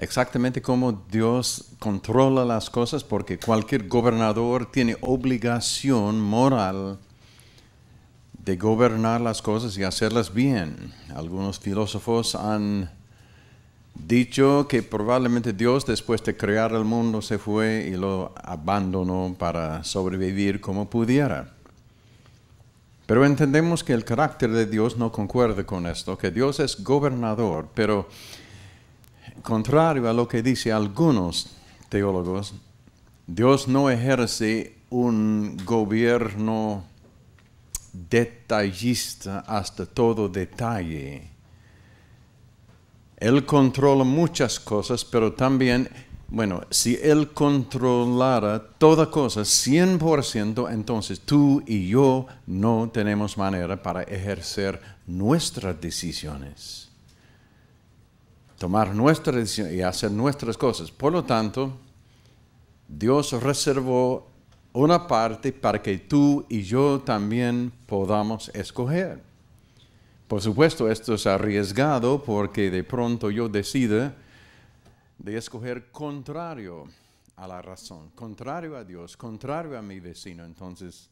exactamente cómo Dios controla las cosas, porque cualquier gobernador tiene obligación moral de gobernar las cosas y hacerlas bien. Algunos filósofos han dicho que probablemente Dios, después de crear el mundo, se fue y lo abandonó para sobrevivir como pudiera. Pero entendemos que el carácter de Dios no concuerda con esto, que Dios es gobernador, pero contrario a lo que dicen algunos teólogos, Dios no ejerce un gobierno detallista hasta todo detalle. Él controla muchas cosas, pero también, si Él controlara toda cosa 100%, entonces tú y yo no tenemos manera para ejercer nuestras decisiones, tomar nuestras decisiones y hacer nuestras cosas. Por lo tanto, Dios reservó una parte para que tú y yo también podamos escoger. Por supuesto, esto es arriesgado porque de pronto yo decido de escoger contrario a la razón, contrario a Dios, contrario a mi vecino. Entonces,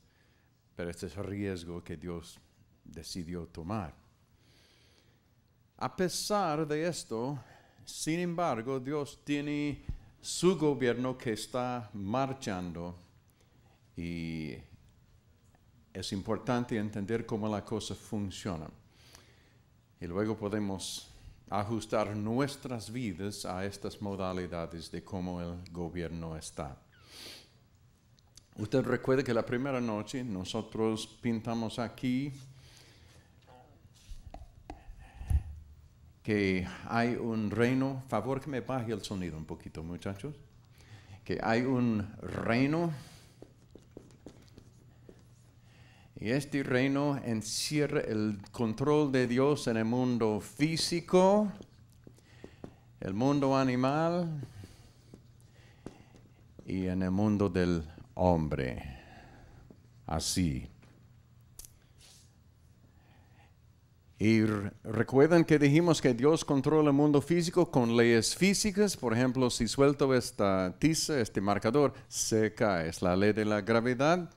pero este es el riesgo que Dios decidió tomar. A pesar de esto, sin embargo, Dios tiene su gobierno que está marchando y es importante entender cómo la cosa funciona. Y luego podemos ajustar nuestras vidas a estas modalidades de cómo el gobierno está. Usted recuerda que la primera noche nosotros pintamos aquí que hay un reino. Favor que me baje el sonido un poquito, muchachos. Que hay un reino. Y este reino encierra el control de Dios en el mundo físico, el mundo animal y en el mundo del hombre. Así. Y recuerdan que dijimos que Dios controla el mundo físico con leyes físicas. Por ejemplo, si suelto esta tiza, este marcador, se cae. Es la ley de la gravedad.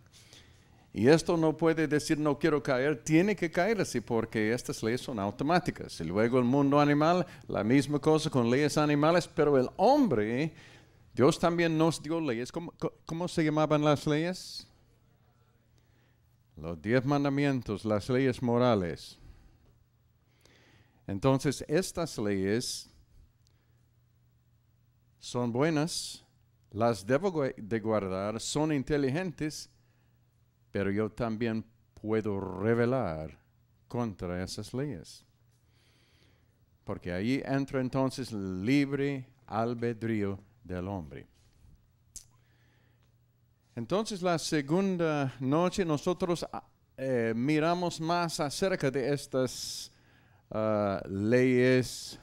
Y esto no puede decir no quiero caer, tiene que caer así porque estas leyes son automáticas. Y luego el mundo animal, la misma cosa con leyes animales, pero el hombre, Dios también nos dio leyes. ¿Cómo se llamaban las leyes? Los 10 mandamientos, las leyes morales. Entonces, estas leyes son buenas, las debo de guardar, son inteligentes, pero yo también puedo rebelar contra esas leyes. Porque ahí entra entonces el libre albedrío del hombre. Entonces la segunda noche nosotros miramos más acerca de estas leyes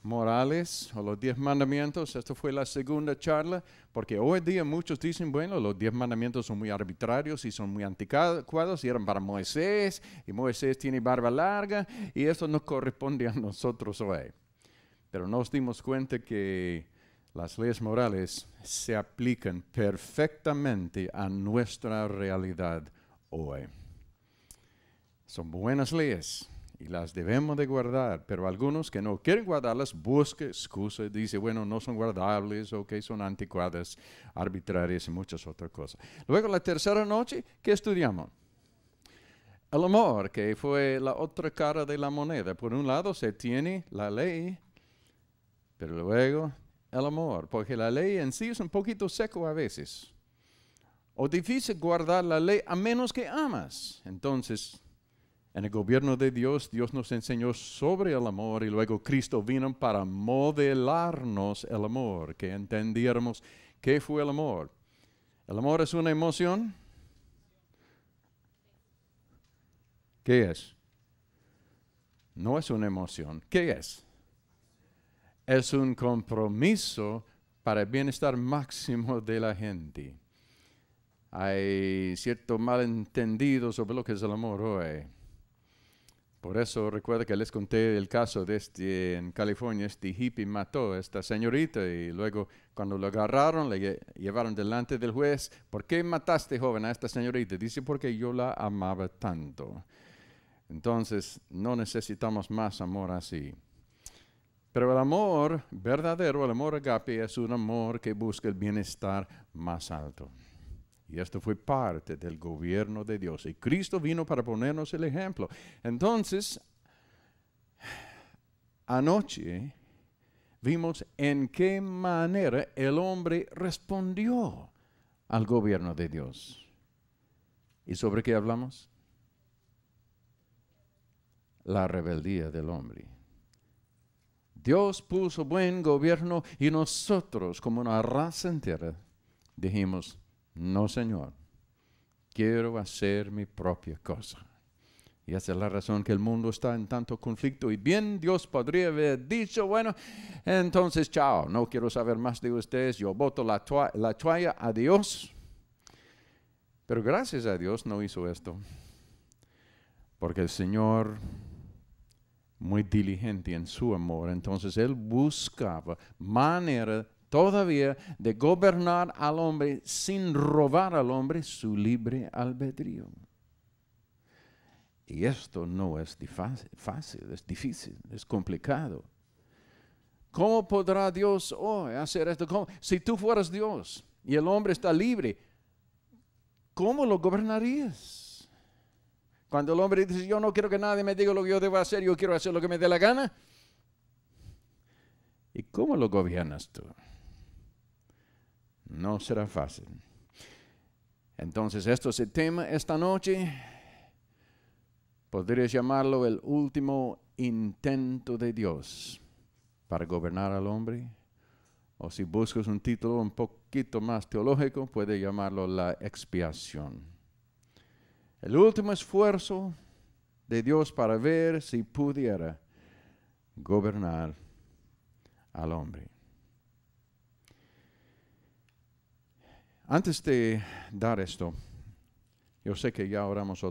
morales o los 10 mandamientos. Esta fue la segunda charla, porque hoy día muchos dicen, bueno, los 10 mandamientos son muy arbitrarios y son muy anticuados y eran para Moisés, y Moisés tiene barba larga y esto no corresponde a nosotros hoy. Pero nos dimos cuenta que las leyes morales se aplican perfectamente a nuestra realidad hoy. Son buenas leyes y las debemos de guardar, pero algunos que no quieren guardarlas buscan excusas, dicen, bueno, no son guardables o que son anticuadas, arbitrarias y muchas otras cosas. Luego la tercera noche, ¿qué estudiamos? El amor, que fue la otra cara de la moneda. Por un lado se tiene la ley, pero luego el amor, porque la ley en sí es un poquito seco a veces, o difícil guardar la ley a menos que amas. Entonces, en el gobierno de Dios, Dios nos enseñó sobre el amor y luego Cristo vino para modelarnos el amor, que entendiéramos qué fue el amor. ¿El amor es una emoción? ¿Qué es? No es una emoción. ¿Qué es? Es un compromiso para el bienestar máximo de la gente. Hay cierto malentendido sobre lo que es el amor hoy. Por eso recuerdo que les conté el caso de en California, este hippie mató a esta señorita y luego cuando lo agarraron le llevaron delante del juez. ¿Por qué mataste, joven, a esta señorita? Dice, porque yo la amaba tanto. Entonces, no necesitamos más amor así. Pero el amor verdadero, el amor agape, es un amor que busca el bienestar más alto. Y esto fue parte del gobierno de Dios. Y Cristo vino para ponernos el ejemplo. Entonces, anoche vimos en qué manera el hombre respondió al gobierno de Dios. ¿Y sobre qué hablamos? La rebeldía del hombre. Dios puso buen gobierno y nosotros, como una raza entera, dijimos, no, Señor, quiero hacer mi propia cosa. Y esa es la razón que el mundo está en tanto conflicto. Y bien, Dios podría haber dicho, bueno, entonces, chao, no quiero saber más de ustedes, yo boto la toalla, adiós. Pero gracias a Dios no hizo esto. Porque el Señor, muy diligente en su amor, entonces Él buscaba manera todavía de gobernar al hombre sin robar al hombre su libre albedrío. Y esto no es fácil, es difícil, es complicado. ¿Cómo podrá Dios hoy hacer esto? ¿Cómo? Si tú fueras Dios y el hombre está libre, ¿cómo lo gobernarías? Cuando el hombre dice, yo no quiero que nadie me diga lo que yo debo hacer, yo quiero hacer lo que me dé la gana. ¿Y cómo lo gobiernas tú? No será fácil. Entonces, esto es el tema esta noche. Podrías llamarlo el último intento de Dios para gobernar al hombre. O si buscas un título un poquito más teológico, puedes llamarlo la expiación. El último esfuerzo de Dios para ver si pudiera gobernar al hombre. Antes de dar esto, yo sé que ya oramos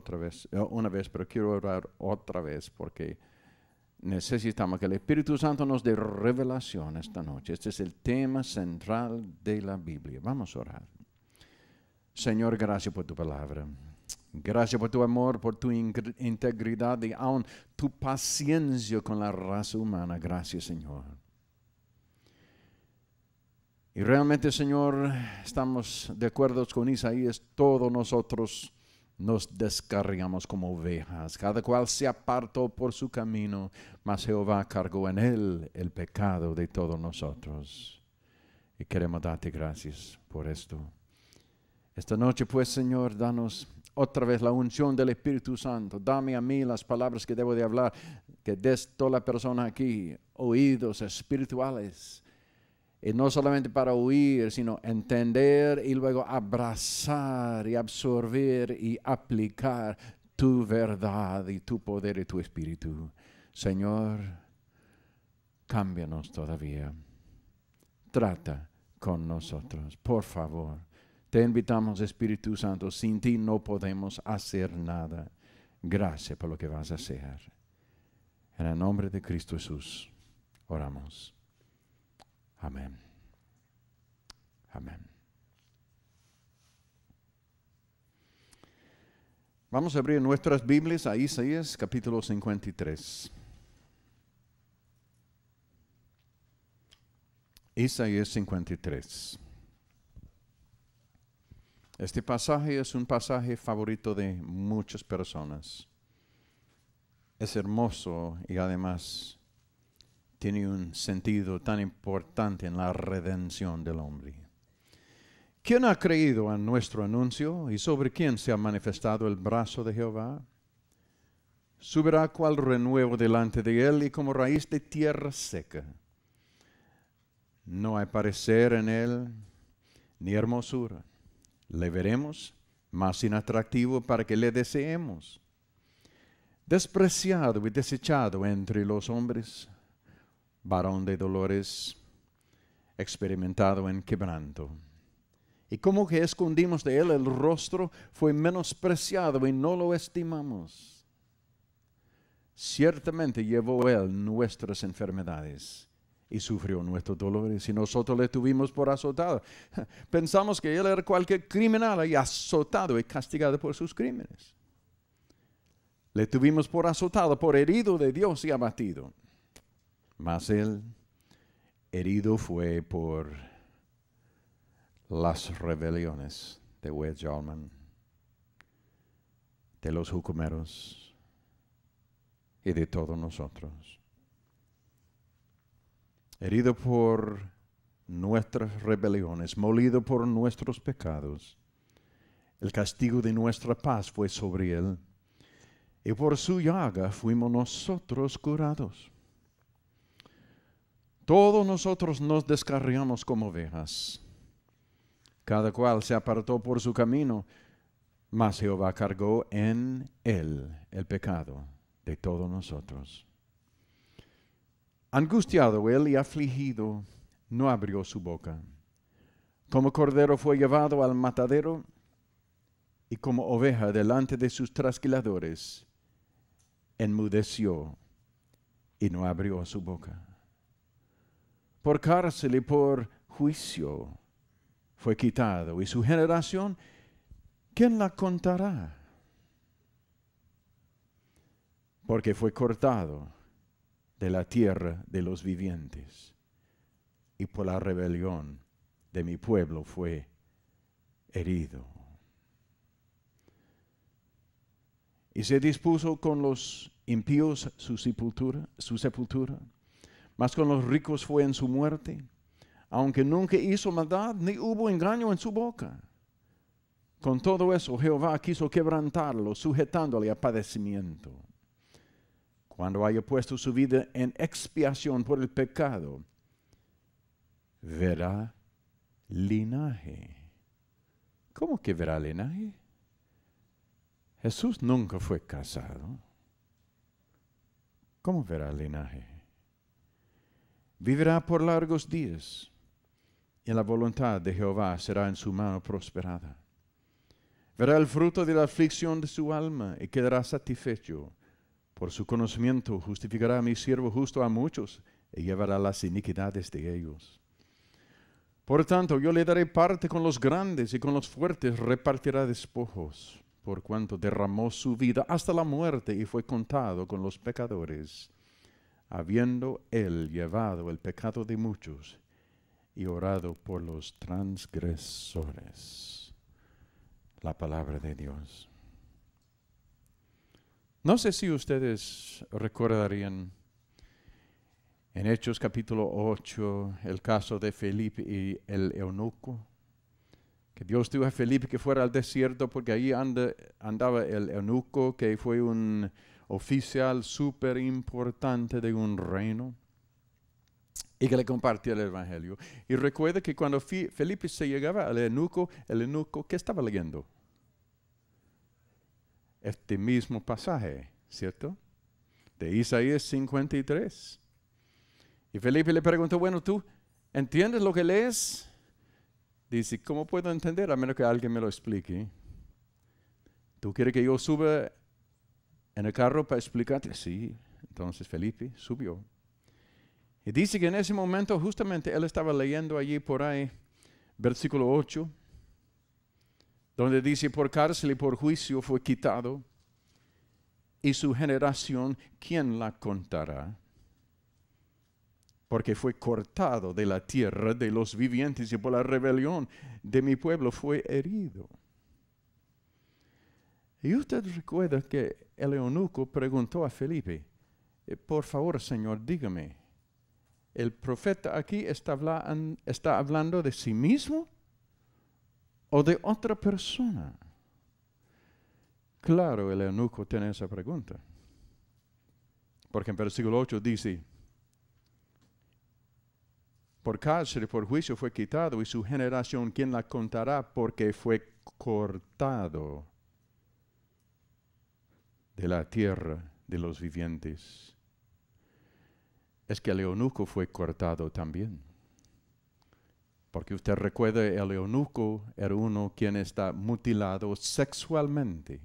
una vez, pero quiero orar otra vez porque necesitamos que el Espíritu Santo nos dé revelación esta noche. Este es el tema central de la Biblia. Vamos a orar. Señor, gracias por tu palabra. Gracias por tu amor, por tu integridad y aún tu paciencia con la raza humana. Gracias, Señor. Y realmente, Señor, estamos de acuerdo con Isaías, todos nosotros nos descarriamos como ovejas, cada cual se apartó por su camino, mas Jehová cargó en él el pecado de todos nosotros. Y queremos darte gracias por esto. Esta noche, pues, Señor, danos otra vez la unción del Espíritu Santo. Dame a mí las palabras que debo de hablar, que des toda la persona aquí oídos espirituales. Y no solamente para oír, sino entender y luego abrazar y absorber y aplicar tu verdad y tu poder y tu espíritu. Señor, cámbianos todavía. Trata con nosotros, por favor. Te invitamos, Espíritu Santo. Sin ti no podemos hacer nada. Gracias por lo que vas a hacer. En el nombre de Cristo Jesús, oramos. Amén. Amén. Vamos a abrir nuestras Biblias a Isaías capítulo 53. Isaías 53. Este pasaje es un pasaje favorito de muchas personas. Es hermoso y además tiene un sentido tan importante en la redención del hombre. ¿Quién ha creído en nuestro anuncio y sobre quién se ha manifestado el brazo de Jehová? Subirá cual renuevo delante de él y como raíz de tierra seca. No hay parecer en él ni hermosura. Le veremos más inatractivo para que le deseemos. Despreciado y desechado entre los hombres, varón de dolores, experimentado en quebranto. Y como que escondimos de él el rostro, fue menospreciado y no lo estimamos. ciertamente llevó Él nuestras enfermedades y sufrió nuestros dolores, y nosotros le tuvimos por azotado. Pensamos que Él era cualquier criminal y azotado y castigado por sus crímenes. Le tuvimos por azotado, por herido de Dios y abatido. Mas Él herido fue por las rebeliones de Wedge Allman, de los jucumeros y de todos nosotros. Herido por nuestras rebeliones, molido por nuestros pecados. El castigo de nuestra paz fue sobre Él, y por su llaga fuimos nosotros curados. Todos nosotros nos descarriamos como ovejas. Cada cual se apartó por su camino, mas Jehová cargó en Él el pecado de todos nosotros. Angustiado Él y afligido, no abrió su boca. Como cordero fue llevado al matadero, y como oveja delante de sus trasquiladores, enmudeció y no abrió su boca. Por cárcel y por juicio fue quitado, y su generación, ¿quién la contará? Porque fue cortado de la tierra de los vivientes, y por la rebelión de mi pueblo fue herido. Y se dispuso con los impíos su sepultura, mas con los ricos fue en su muerte, aunque nunca hizo maldad, ni hubo engaño en su boca. Con todo eso, Jehová quiso quebrantarlo, sujetándole a padecimiento. Cuando haya puesto su vida en expiación por el pecado, verá linaje. ¿Cómo que verá linaje? Jesús nunca fue casado. ¿Cómo verá linaje? Vivirá por largos días, y la voluntad de Jehová será en su mano prosperada. Verá el fruto de la aflicción de su alma y quedará satisfecho. Por su conocimiento justificará a mi siervo justo a muchos y llevará las iniquidades de ellos. Por tanto, yo le daré parte con los grandes y con los fuertes repartirá despojos, por cuanto derramó su vida hasta la muerte y fue contado con los pecadores, habiendo él llevado el pecado de muchos y orado por los transgresores. La palabra de Dios. No sé si ustedes recordarían en Hechos capítulo 8 el caso de Felipe y el eunuco, que Dios dijo a Felipe que fuera al desierto porque allí andaba el eunuco, que fue un oficial súper importante de un reino, y que le compartió el evangelio. Y recuerda que cuando Felipe se llegaba al eunuco, el eunuco, ¿qué estaba leyendo? Este mismo pasaje, ¿cierto? De Isaías 53. Y Felipe le preguntó, bueno, ¿tú entiendes lo que lees? Dice, ¿cómo puedo entender a menos que alguien me lo explique? ¿Tú quieres que yo suba en el carro para explicarte? Sí. Entonces Felipe subió. Y dice que en ese momento justamente él estaba leyendo allí por ahí, versículo 8, donde dice, por cárcel y por juicio fue quitado, y su generación, ¿quién la contará? Porque fue cortado de la tierra de los vivientes y por la rebelión de mi pueblo fue herido. Y usted recuerda que el eunuco preguntó a Felipe, por favor, Señor, dígame, ¿el profeta aquí está hablando de sí mismo o de otra persona? Claro, el eunuco tiene esa pregunta. Porque en versículo 8 dice, por cárcel y por juicio fue quitado, y su generación, ¿quién la contará? Porque fue cortado de la tierra de los vivientes. Es que el eunuco fue cortado también. Porque usted recuerda, el eunuco era uno quien está mutilado sexualmente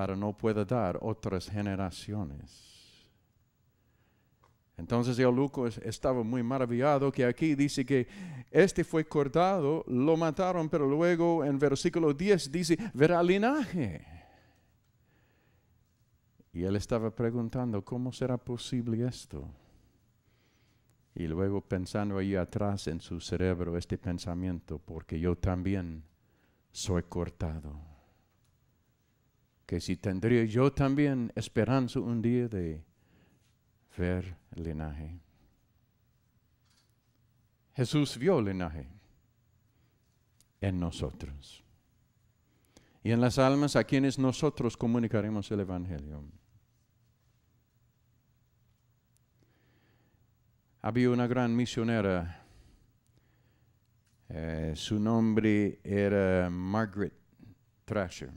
para no pueda dar otras generaciones. Entonces Eunuco estaba muy maravillado que aquí dice que este fue cortado, lo mataron, pero luego en versículo 10 dice, verá linaje. Y él estaba preguntando, ¿cómo será posible esto? Y luego pensando ahí atrás en su cerebro este pensamiento, porque yo también soy cortado. Que si tendría yo también esperanza un día de ver linaje. Jesús vio linaje en nosotros. Y en las almas a quienes nosotros comunicaremos el Evangelio. Había una gran misionera. Su nombre era Margaret Thrasher.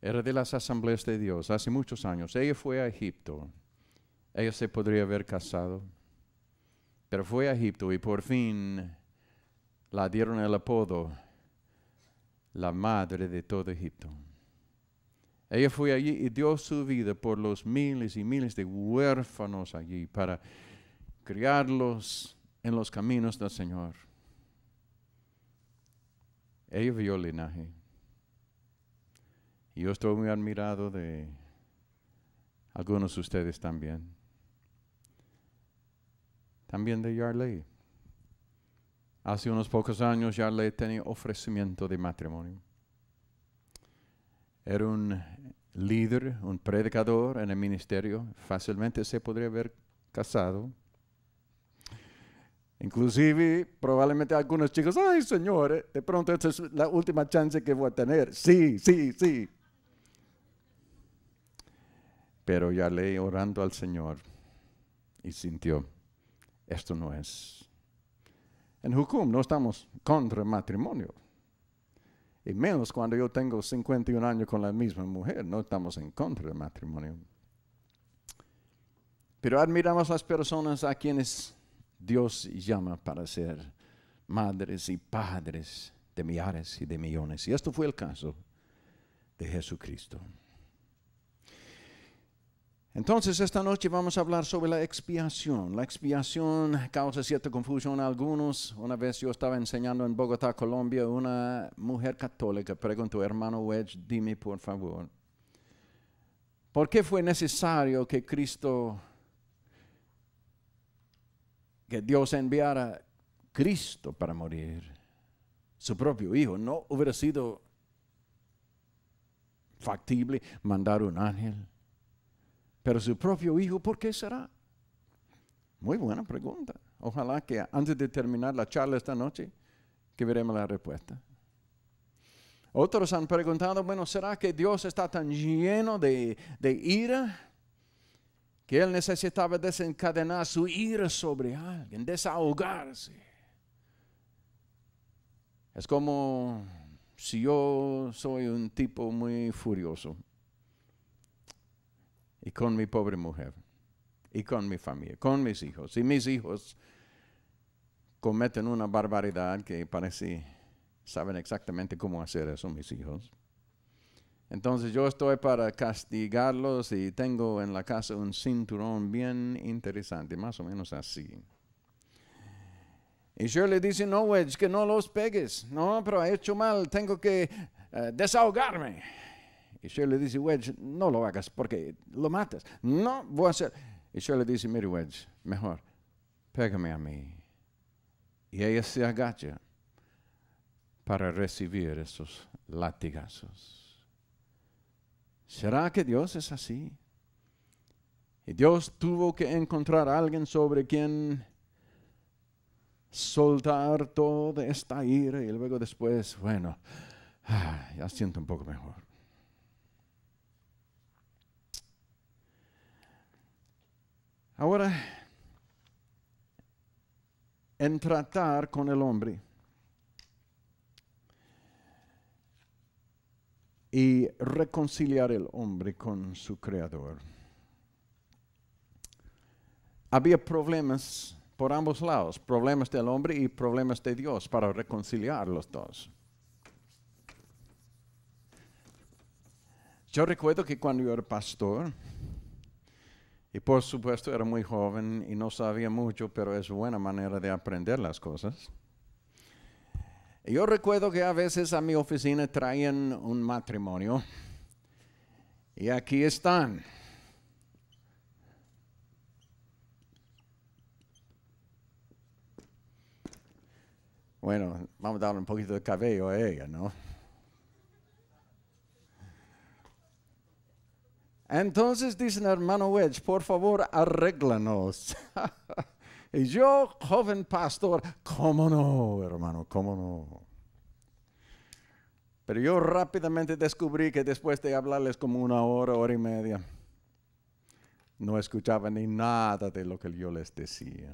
Era de las Asambleas de Dios hace muchos años. Ella fue a Egipto. Ella se podría haber casado, pero fue a Egipto y por fin la dieron el apodo, la madre de todo Egipto. Ella fue allí y dio su vida por los miles y miles de huérfanos allí para criarlos en los caminos del Señor. Ella vio linaje. Y yo estoy muy admirado de algunos de ustedes también. También de Yarley. Hace unos pocos años Yarley tenía ofrecimiento de matrimonio. Era un líder, un predicador en el ministerio. Fácilmente se podría haber casado. Inclusive, probablemente algunos chicos, ay Señor, de pronto esta es la última chance que voy a tener. Sí. Pero Yarley orando al Señor y sintió, esto no es. En Jucum no estamos contra el matrimonio. Y menos cuando yo tengo 51 años con la misma mujer, no estamos en contra del matrimonio. Pero admiramos las personas a quienes Dios llama para ser madres y padres de millares y de millones. Y esto fue el caso de Jesucristo. Entonces, esta noche vamos a hablar sobre la expiación. La expiación causa cierta confusión a algunos. Una vez yo estaba enseñando en Bogotá, Colombia, una mujer católica preguntó, hermano Wedge, dime por favor, ¿por qué fue necesario que Dios enviara Cristo para morir? Su propio Hijo. ¿No hubiera sido factible mandar un ángel? Pero su propio Hijo, ¿por qué será? Muy buena pregunta. Ojalá que antes de terminar la charla esta noche, que veremos la respuesta. Otros han preguntado, bueno, ¿será que Dios está tan lleno de ira que Él necesitaba desencadenar su ira sobre alguien, desahogarse? Es como si yo soy un tipo muy furioso. Y con mi pobre mujer, y con mi familia, con mis hijos. Y mis hijos cometen una barbaridad que parece, saben exactamente cómo hacer eso, mis hijos. Entonces yo estoy para castigarlos y tengo en la casa un cinturón bien interesante, más o menos así. Y Shirley dice, no, Wedge, que no los pegues. No, pero he hecho mal, tengo que desahogarme. Y Shirley dice, Wedge, no lo hagas porque lo matas. No, voy a hacer. Y Shirley dice, mire Wedge, mejor, pégame a mí. Y ella se agacha para recibir esos latigazos. ¿Será que Dios es así? Y Dios tuvo que encontrar a alguien sobre quien soltar toda esta ira y luego después, bueno, ya siento un poco mejor. Ahora, en tratar con el hombre y reconciliar el hombre con su Creador, había problemas por ambos lados, problemas del hombre y problemas de Dios para reconciliar los dos. Yo recuerdo que cuando yo era pastor, y por supuesto era muy joven y no sabía mucho, pero es buena manera de aprender las cosas. Y yo recuerdo que a veces a mi oficina traían un matrimonio y aquí están. Bueno, vamos a darle un poquito de cabello a ella, ¿no? Entonces dicen, hermano Wedge, por favor, arréglanos. Y yo, joven pastor, ¿cómo no, hermano? ¿Cómo no? Pero yo rápidamente descubrí que después de hablarles como una hora y media, no escuchaba ni nada de lo que yo les decía.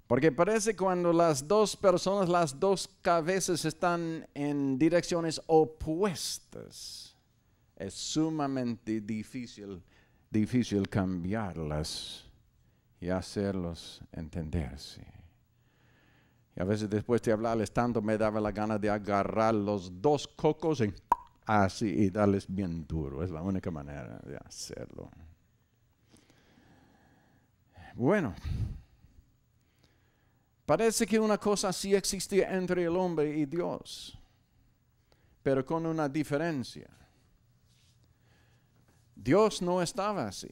Porque parece cuando las dos personas, las dos cabezas están en direcciones opuestas, es sumamente difícil cambiarlas y hacerlos entenderse. Y a veces después de hablarles tanto me daba la gana de agarrar los dos cocos y así y darles bien duro. Es la única manera de hacerlo. Bueno, parece que una cosa así existía entre el hombre y Dios, pero con una diferencia. Dios no estaba así.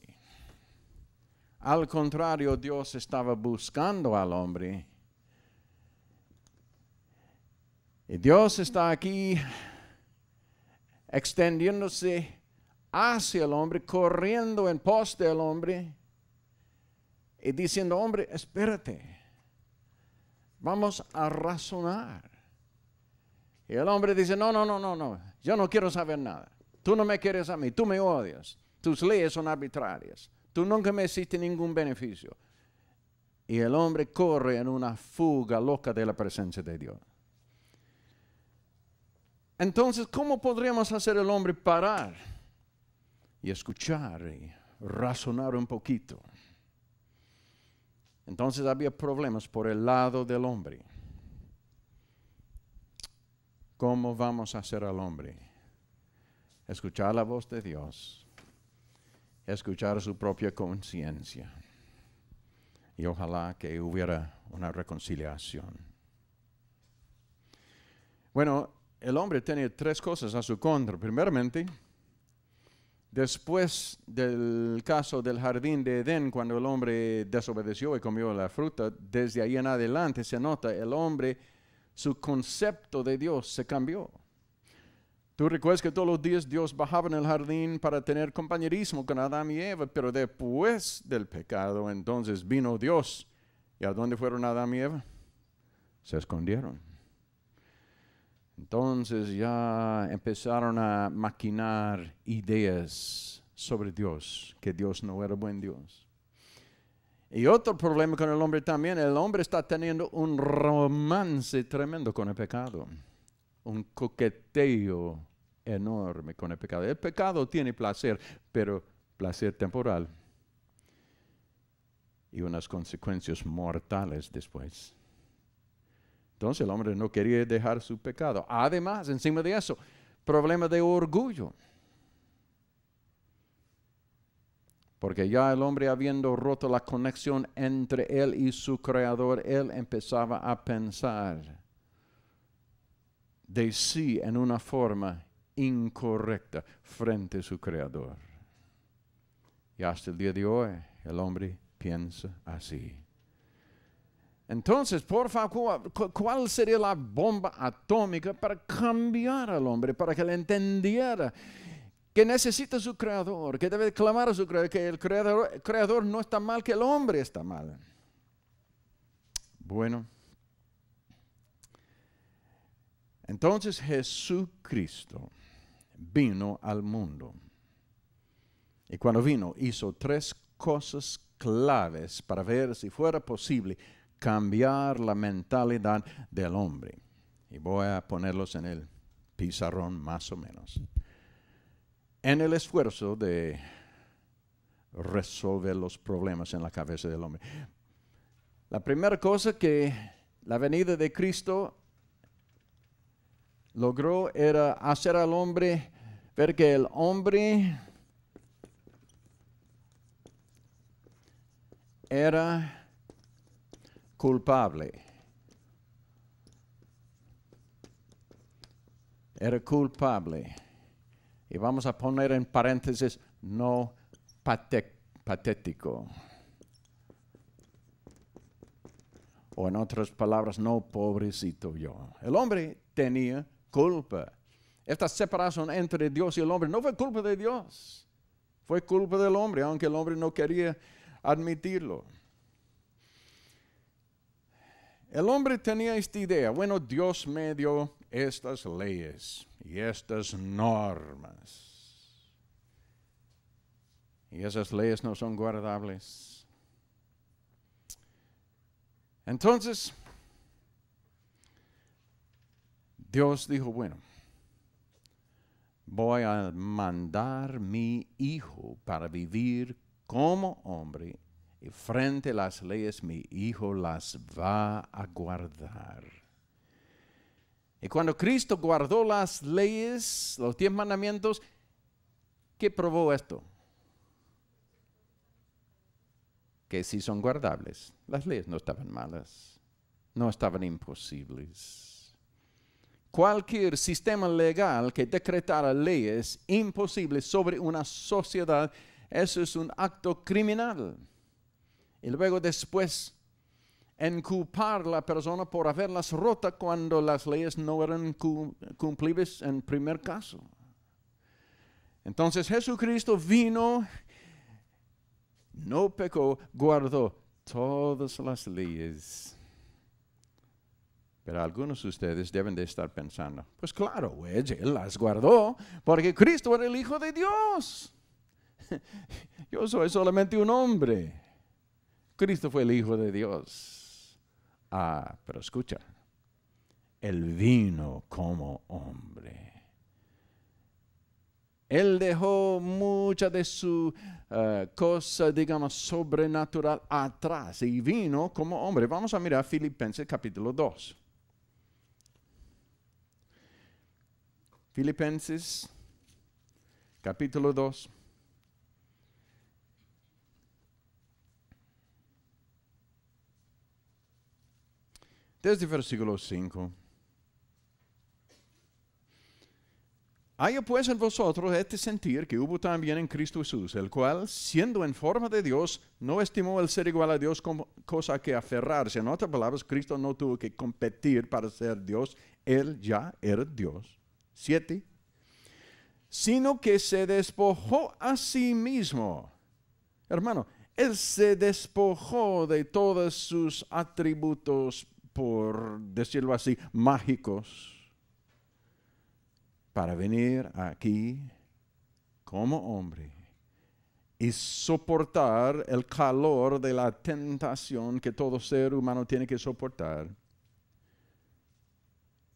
Al contrario, Dios estaba buscando al hombre. Y Dios está aquí extendiéndose hacia el hombre, corriendo en pos del hombre y diciendo, hombre, espérate, vamos a razonar. Y el hombre dice, no, yo no quiero saber nada. Tú no me quieres a mí, tú me odias. Tus leyes son arbitrarias. Tú nunca me hiciste ningún beneficio. Y el hombre corre en una fuga loca de la presencia de Dios. Entonces, ¿cómo podríamos hacer el hombre parar y escuchar y razonar un poquito? Entonces había problemas por el lado del hombre. ¿Cómo vamos a hacer al hombre? Escuchar la voz de Dios, escuchar su propia conciencia. Y ojalá que hubiera una reconciliación. Bueno, el hombre tenía tres cosas a su contra. Primeramente, después del caso del jardín de Edén, cuando el hombre desobedeció y comió la fruta, desde ahí en adelante se nota, el hombre, su concepto de Dios se cambió. Tú recuerdas que todos los días Dios bajaba en el jardín para tener compañerismo con Adán y Eva, pero después del pecado, entonces vino Dios. ¿Y a dónde fueron Adán y Eva? Se escondieron. Entonces ya empezaron a maquinar ideas sobre Dios, que Dios no era buen Dios. Y otro problema con el hombre también, el hombre está teniendo un romance tremendo con el pecado, un coqueteo enorme con el pecado. El pecado tiene placer, pero placer temporal y unas consecuencias mortales después. Entonces el hombre no quería dejar su pecado. Además, encima de eso, problema de orgullo. Porque ya el hombre habiendo roto la conexión entre él y su creador, él empezaba a pensar de sí en una forma incorrecta frente a su creador. Y hasta el día de hoy el hombre piensa así. Entonces, por favor, ¿cuál sería la bomba atómica para cambiar al hombre, para que él entendiera que necesita a su creador, que debe clamar a su creador, que el creador no está mal, que el hombre está mal? Bueno, entonces Jesucristo vino al mundo. Y cuando vino, hizo tres cosas claves para ver si fuera posible cambiar la mentalidad del hombre. Y voy a ponerlos en el pizarrón más o menos. En el esfuerzo de resolver los problemas en la cabeza del hombre. La primera cosa que la venida de Cristo logró era hacer al hombre ver que el hombre era culpable. Era culpable. Y vamos a poner en paréntesis, no patético. O en otras palabras, no pobrecito yo. El hombre tenía culpa. Esta separación entre Dios y el hombre no fue culpa de Dios. Fue culpa del hombre, aunque el hombre no quería admitirlo. El hombre tenía esta idea. Bueno, Dios me dio estas leyes y estas normas. Y esas leyes no son guardables. Entonces, Dios dijo, bueno, voy a mandar mi hijo para vivir como hombre y frente a las leyes mi hijo las va a guardar. Y cuando Cristo guardó las leyes, los 10 mandamientos, ¿qué probó esto? Que sí son guardables. Las leyes no estaban malas, no estaban imposibles. Cualquier sistema legal que decretara leyes imposibles sobre una sociedad, eso es un acto criminal. Y luego después, inculpar a la persona por haberlas rotas cuando las leyes no eran cumplibles en primer caso. Entonces Jesucristo vino, no pecó, guardó todas las leyes. Pero algunos de ustedes deben de estar pensando, pues claro, güey, Él las guardó porque Cristo era el Hijo de Dios. Yo soy solamente un hombre. Cristo fue el Hijo de Dios. Pero escucha, Él vino como hombre. Él dejó mucha de su cosa, digamos, sobrenatural atrás y vino como hombre. Vamos a mirar Filipenses capítulo 2. Filipenses capítulo 2. Desde versículo 5. Haya pues en vosotros este sentir que hubo también en Cristo Jesús, el cual, siendo en forma de Dios, no estimó el ser igual a Dios como cosa a que aferrarse. En otras palabras, Cristo no tuvo que competir para ser Dios. Él ya era Dios. 7. Sino que se despojó a sí mismo. Hermano, Él se despojó de todos sus atributos, por decirlo así, mágicos, para venir aquí como hombre y soportar el calor de la tentación que todo ser humano tiene que soportar.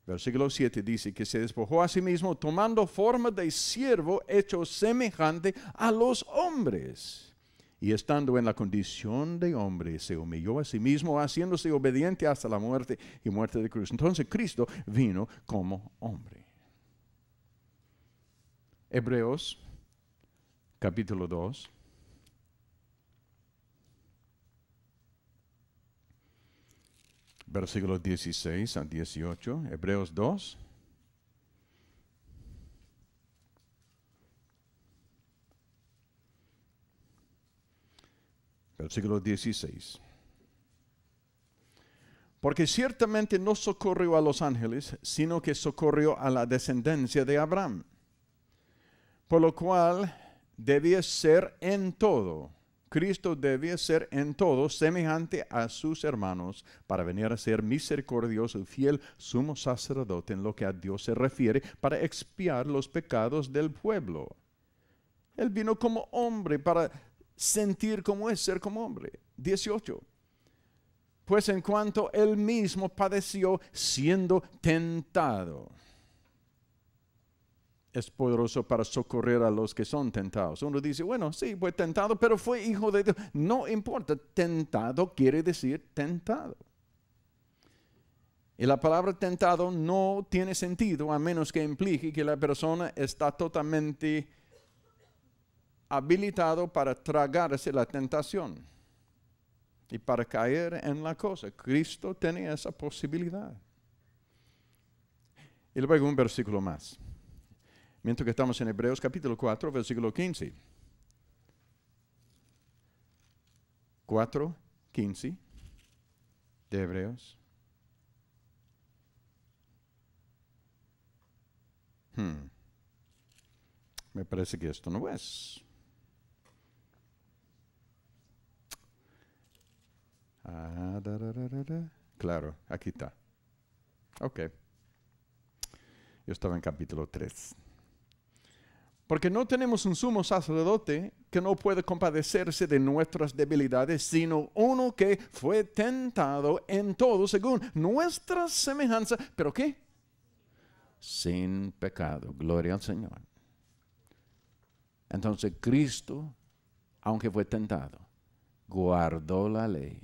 Versículo 7 dice que se despojó a sí mismo tomando forma de siervo hecho semejante a los hombres. Y estando en la condición de hombre, se humilló a sí mismo, haciéndose obediente hasta la muerte y muerte de cruz. Entonces Cristo vino como hombre. Hebreos, capítulo 2. Versículos 16 a 18. Hebreos 2. Versículo 16. Porque ciertamente no socorrió a los ángeles, sino que socorrió a la descendencia de Abraham. Por lo cual debía ser en todo, Cristo debía ser en todo semejante a sus hermanos para venir a ser misericordioso y fiel sumo sacerdote en lo que a Dios se refiere para expiar los pecados del pueblo. Él vino como hombre para sentir cómo es ser como hombre. 18. Pues en cuanto él mismo padeció siendo tentado, es poderoso para socorrer a los que son tentados. Uno dice, bueno, sí, fue tentado, pero fue hijo de Dios. No importa, tentado quiere decir tentado. Y la palabra tentado no tiene sentido a menos que implique que la persona está totalmente habilitado para tragarse la tentación y para caer en la cosa. Cristo tenía esa posibilidad. Y luego un versículo más. Mientras que estamos en Hebreos capítulo 4, versículo 15. 4, 15 de Hebreos. Me parece que esto no es. Claro, aquí está. Ok. Yo estaba en capítulo 3. Porque no tenemos un sumo sacerdote que no puede compadecerse de nuestras debilidades, sino uno que fue tentado en todo según nuestra semejanza. ¿Pero qué? Sin pecado. Gloria al Señor. Entonces Cristo, aunque fue tentado, guardó la ley.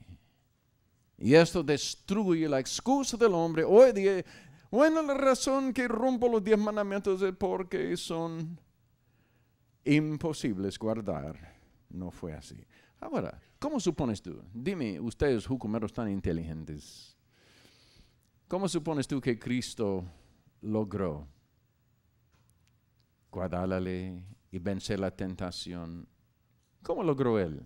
Y esto destruye la excusa del hombre. Hoy día, bueno, la razón que rompo los 10 mandamientos es porque son imposibles guardar. No fue así. Ahora, ¿cómo supones tú? Dime, ustedes jucumeros tan inteligentes, ¿cómo supones tú que Cristo logró guardar la ley y vencer la tentación? ¿Cómo logró él?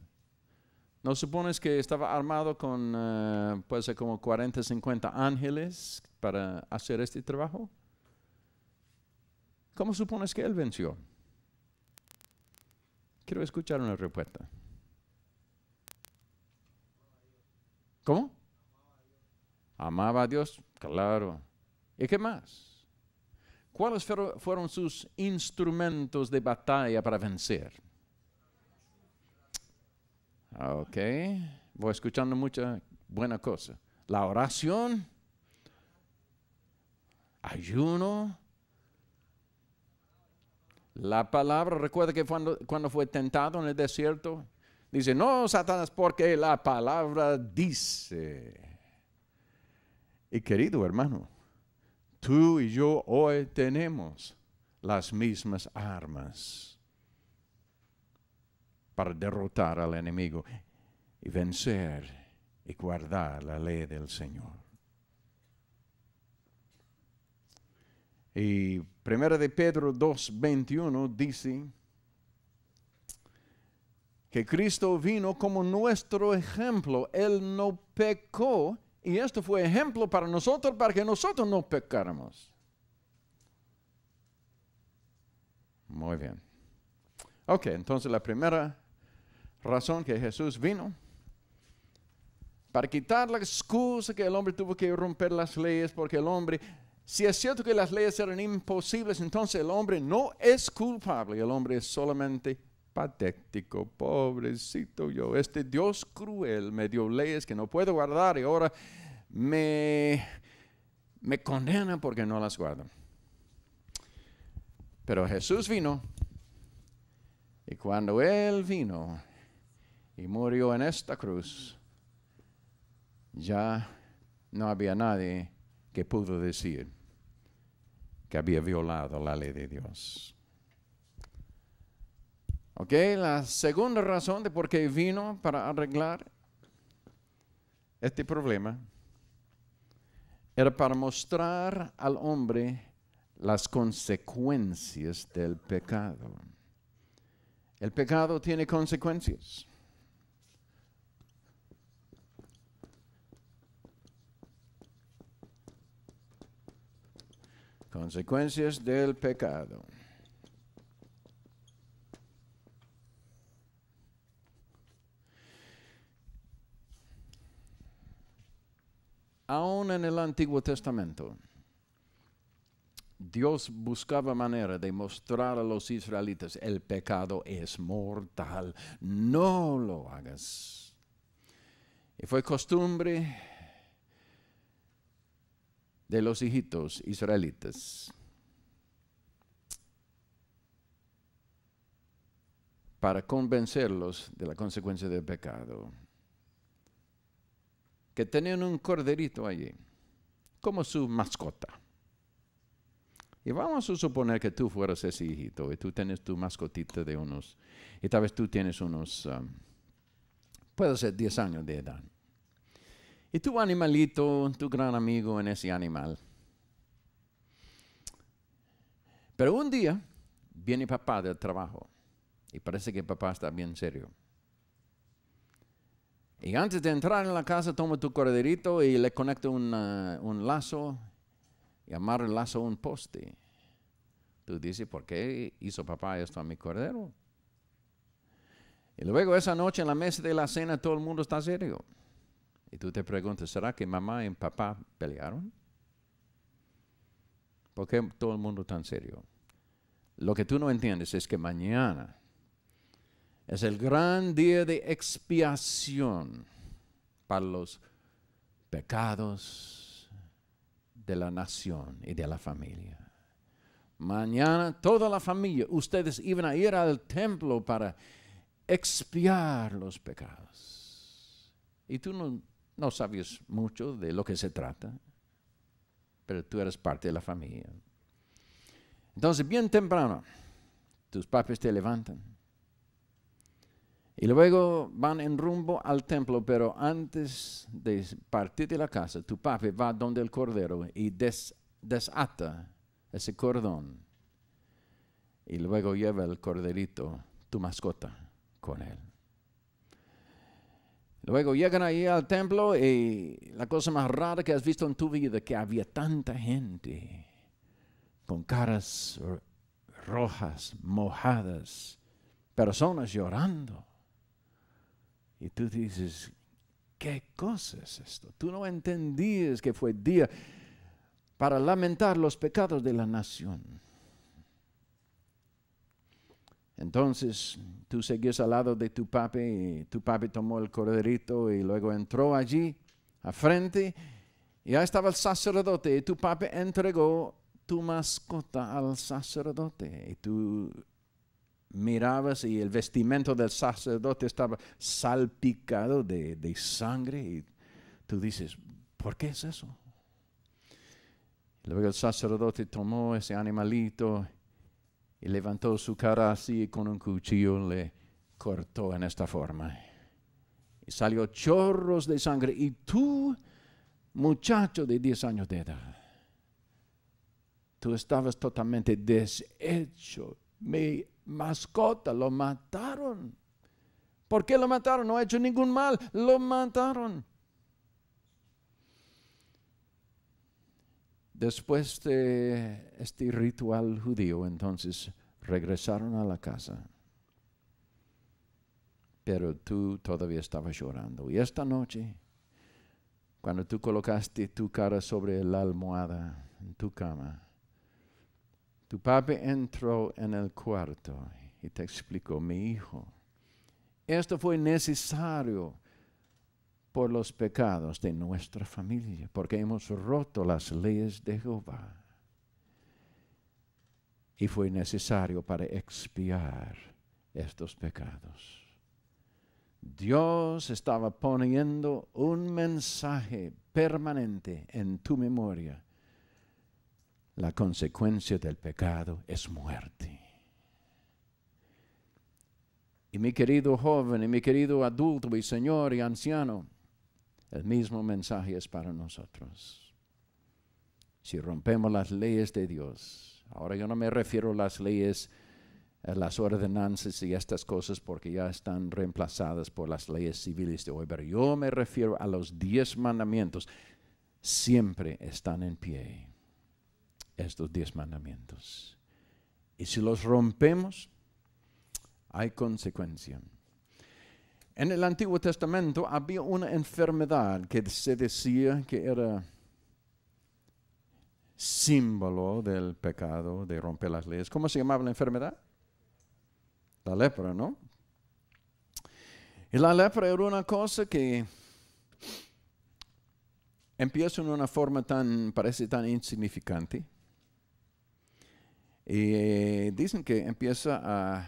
¿No supones que estaba armado con, puede ser como 40, 50 ángeles para hacer este trabajo? ¿Cómo supones que él venció? Quiero escuchar una respuesta. ¿Cómo? Amaba a Dios, claro. ¿Y qué más? ¿Cuáles fueron sus instrumentos de batalla para vencer? Ok, voy escuchando mucha buena cosa. La oración, ayuno, la palabra. Recuerda que cuando fue tentado en el desierto, dice, no, Satanás, porque la palabra dice. Y querido hermano, tú y yo hoy tenemos las mismas armas para derrotar al enemigo y vencer y guardar la ley del Señor. Y 1 de Pedro 2:21 dice que Cristo vino como nuestro ejemplo. Él no pecó y esto fue ejemplo para nosotros, para que nosotros no pecáramos. Muy bien. Ok, entonces la primera razón que Jesús vino para quitar la excusa que el hombre tuvo que romper las leyes, porque el hombre, si es cierto que las leyes eran imposibles, entonces el hombre no es culpable, el hombre es solamente patético, pobrecito yo. Este Dios cruel me dio leyes que no puedo guardar y ahora me condena porque no las guardo. Pero Jesús vino y cuando Él vino y murió en esta cruz, ya no había nadie que pudo decir que había violado la ley de Dios. Ok, la segunda razón de por qué vino para arreglar este problema era para mostrar al hombre las consecuencias del pecado. El pecado tiene consecuencias. Consecuencias del pecado. Aún en el Antiguo Testamento, Dios buscaba manera de mostrar a los israelitas, el pecado es mortal, no lo hagas. Y fue costumbre de los hijitos israelitas para convencerlos de la consecuencia del pecado, que tenían un corderito allí, como su mascota. Y vamos a suponer que tú fueras ese hijito y tú tienes tu mascotita de unos, y tal vez tú tienes unos, puede ser 10 años de edad. Y tu animalito, tu gran amigo en ese animal. Pero un día viene papá del trabajo y parece que papá está bien serio. Y antes de entrar en la casa, toma tu corderito y le conecta un lazo y amarra el lazo a un poste. Tú dices, ¿por qué hizo papá esto a mi cordero? Y luego esa noche en la mesa de la cena todo el mundo está serio. Y tú te preguntas, ¿será que mamá y papá pelearon? ¿Por qué todo el mundo tan serio? Lo que tú no entiendes es que mañana es el gran día de expiación para los pecados de la nación y de la familia. Mañana toda la familia, ustedes iban a ir al templo para expiar los pecados. Y tú no sabías mucho de lo que se trata, pero tú eres parte de la familia. Entonces, bien temprano, tus papás te levantan. Y luego van en rumbo al templo, pero antes de partir de la casa, tu papá va donde el cordero y desata ese cordón. Y luego lleva el corderito, tu mascota, con él. Luego llegan ahí al templo y la cosa más rara que has visto en tu vida, que había tanta gente con caras rojas, mojadas, personas llorando. Y tú dices, ¿qué cosa es esto? Tú no entendías que fue día para lamentar los pecados de la nación. Entonces tú seguías al lado de tu papi y tu papi tomó el corderito y luego entró allí a frente y ya estaba el sacerdote y tu papi entregó tu mascota al sacerdote y tú mirabas y el vestimento del sacerdote estaba salpicado de sangre y tú dices, ¿por qué es eso? Luego el sacerdote tomó ese animalito y levantó su cara así y con un cuchillo le cortó en esta forma. Y salió chorros de sangre. Y tú, muchacho de 10 años de edad, tú estabas totalmente deshecho. Mi mascota lo mataron. ¿Por qué lo mataron? No ha hecho ningún mal. Lo mataron. Después de este ritual judío, entonces regresaron a la casa. Pero tú todavía estabas llorando. Y esta noche, cuando tú colocaste tu cara sobre la almohada en tu cama, tu papi entró en el cuarto y te explicó, mi hijo, esto fue necesario por los pecados de nuestra familia, porque hemos roto las leyes de Jehová. Y fue necesario para expiar estos pecados. Dios estaba poniendo un mensaje permanente en tu memoria. La consecuencia del pecado es muerte. Y mi querido joven, y mi querido adulto, y señor, y anciano, el mismo mensaje es para nosotros. Si rompemos las leyes de Dios, ahora yo no me refiero a las leyes, a las ordenanzas y estas cosas porque ya están reemplazadas por las leyes civiles de hoy, pero yo me refiero a los 10 mandamientos. Siempre están en pie estos 10 mandamientos. Y si los rompemos, hay consecuencia. En el Antiguo Testamento había una enfermedad que se decía que era símbolo del pecado, de romper las leyes. ¿Cómo se llamaba la enfermedad? La lepra, ¿no? Y la lepra era una cosa que empieza en una forma parece tan insignificante. Y dicen que empieza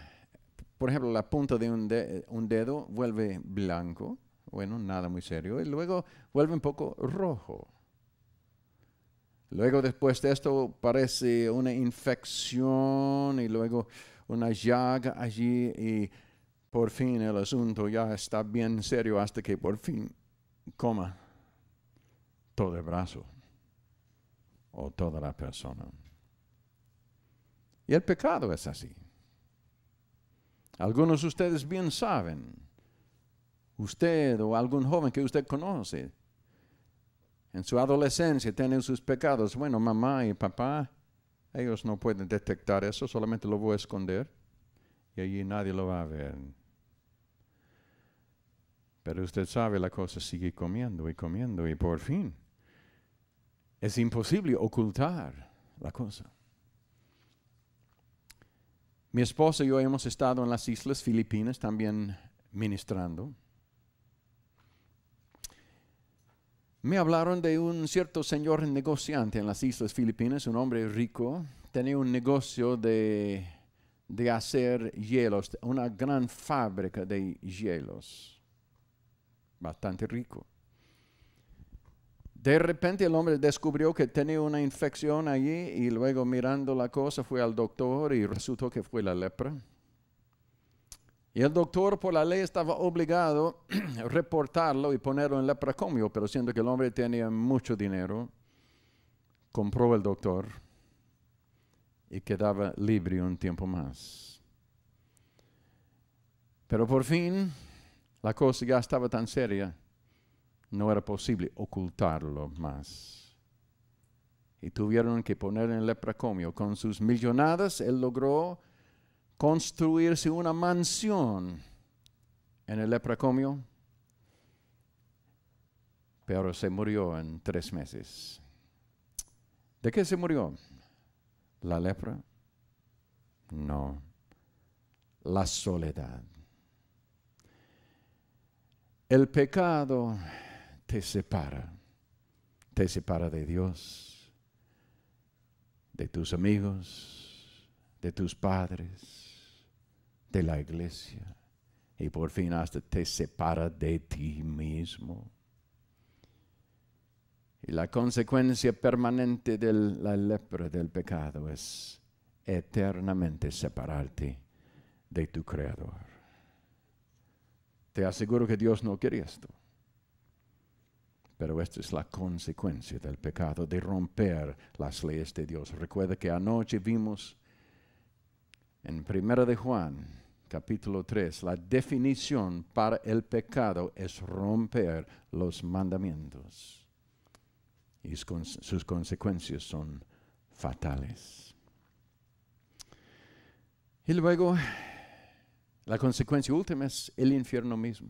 por ejemplo, la punta de un dedo vuelve blanco, bueno, nada muy serio, y luego vuelve un poco rojo. Luego después de esto parece una infección y luego una llaga allí y por fin el asunto ya está bien serio hasta que por fin coma todo el brazo o toda la persona. Y el pecado es así. Algunos de ustedes bien saben, usted o algún joven que usted conoce, en su adolescencia tienen sus pecados. Bueno, mamá y papá, ellos no pueden detectar eso, solamente lo voy a esconder y allí nadie lo va a ver. Pero usted sabe, la cosa sigue comiendo y por fin es imposible ocultar la cosa. Mi esposa y yo hemos estado en las Islas Filipinas también ministrando. Me hablaron de un cierto señor negociante en las Islas Filipinas, un hombre rico. Tenía un negocio de hacer hielos, una gran fábrica de hielos. Bastante rico. De repente el hombre descubrió que tenía una infección allí y luego mirando la cosa fue al doctor y resultó que fue la lepra. Y el doctor por la ley estaba obligado a reportarlo y ponerlo en lepracomio, pero siendo que el hombre tenía mucho dinero, compró el doctor y quedaba libre un tiempo más. Pero por fin la cosa ya estaba tan seria, no era posible ocultarlo más. Y tuvieron que ponerlo en lepracomio. Con sus millonadas él logró construirse una mansión en el lepracomio, pero se murió en 3 meses. ¿De qué se murió? ¿La lepra? No, la soledad. El pecado te separa de Dios, de tus amigos, de tus padres, de la iglesia, y por fin hasta te separa de ti mismo. Y la consecuencia permanente de la lepra del pecado es eternamente separarte de tu Creador. Te aseguro que Dios no quiere esto. Pero esta es la consecuencia del pecado, de romper las leyes de Dios. Recuerda que anoche vimos en 1 de Juan, capítulo 3, la definición para el pecado es romper los mandamientos. Y sus consecuencias son fatales. Y luego, la consecuencia última es el infierno mismo.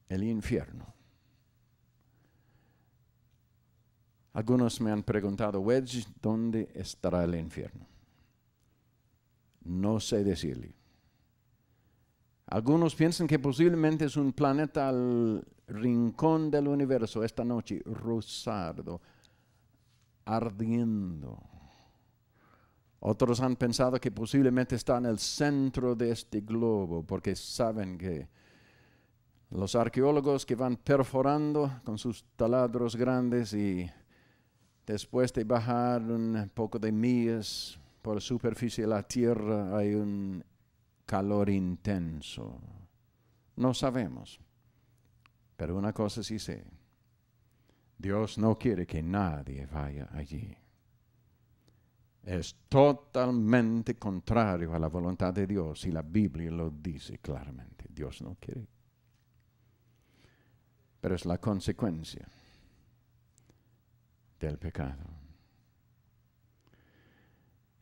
El infierno. Algunos me han preguntado, Wedge, ¿dónde estará el infierno? No sé decirle. Algunos piensan que posiblemente es un planeta al rincón del universo esta noche, rosado, ardiendo. Otros han pensado que posiblemente está en el centro de este globo, porque saben que los arqueólogos que van perforando con sus taladros grandes y después de bajar un poco de millas por la superficie de la Tierra hay un calor intenso. No sabemos, pero una cosa sí sé. Dios no quiere que nadie vaya allí. Es totalmente contrario a la voluntad de Dios y la Biblia lo dice claramente. Dios no quiere. Pero es la consecuencia del pecado.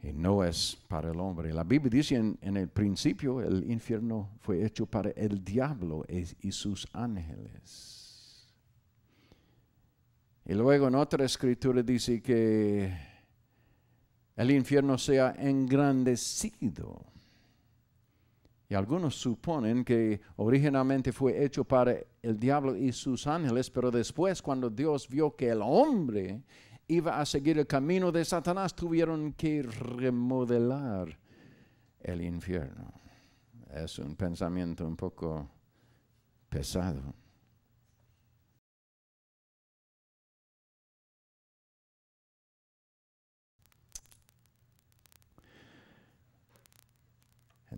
Y no es para el hombre. La Biblia dice en el principio el infierno fue hecho para el diablo y sus ángeles. Y luego en otra escritura dice que el infierno sea engrandecido. Y algunos suponen que originalmente fue hecho para el diablo y sus ángeles, pero después cuando Dios vio que el hombre iba a seguir el camino de Satanás, tuvieron que remodelar el infierno. Es un pensamiento un poco pesado.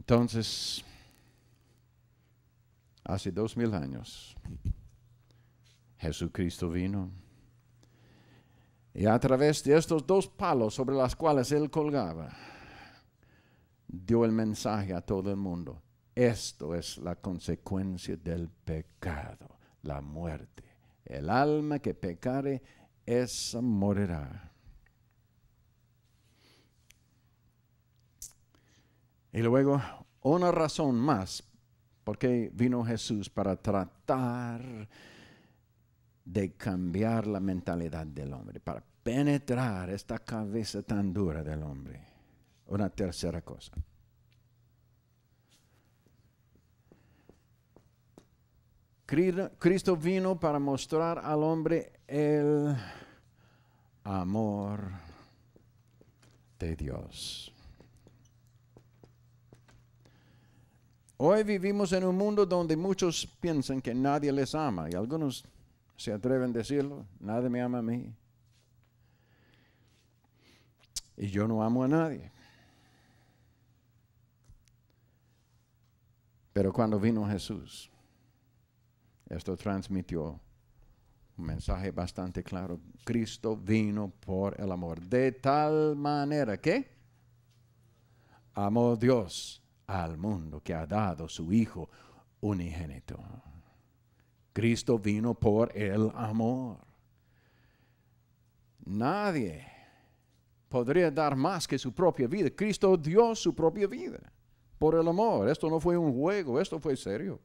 Entonces, hace 2000 años, Jesucristo vino. Y a través de estos dos palos sobre los cuales Él colgaba, dio el mensaje a todo el mundo. Esto es la consecuencia del pecado, la muerte. El alma que pecare, esa morirá. Y luego, una razón más por qué vino Jesús, para tratar de cambiar la mentalidad del hombre, para penetrar esta cabeza tan dura del hombre. Una tercera cosa. Cristo vino para mostrar al hombre el amor de Dios. Hoy vivimos en un mundo donde muchos piensan que nadie les ama, y algunos se atreven a decirlo: nadie me ama a mí. Y yo no amo a nadie. Pero cuando vino Jesús, esto transmitió un mensaje bastante claro. Cristo vino por el amor. De tal manera que amó Dios al mundo, que ha dado su Hijo unigénito. Cristo vino por el amor. Nadie podría dar más que su propia vida. Cristo dio su propia vida por el amor. Esto no fue un juego, esto fue serio.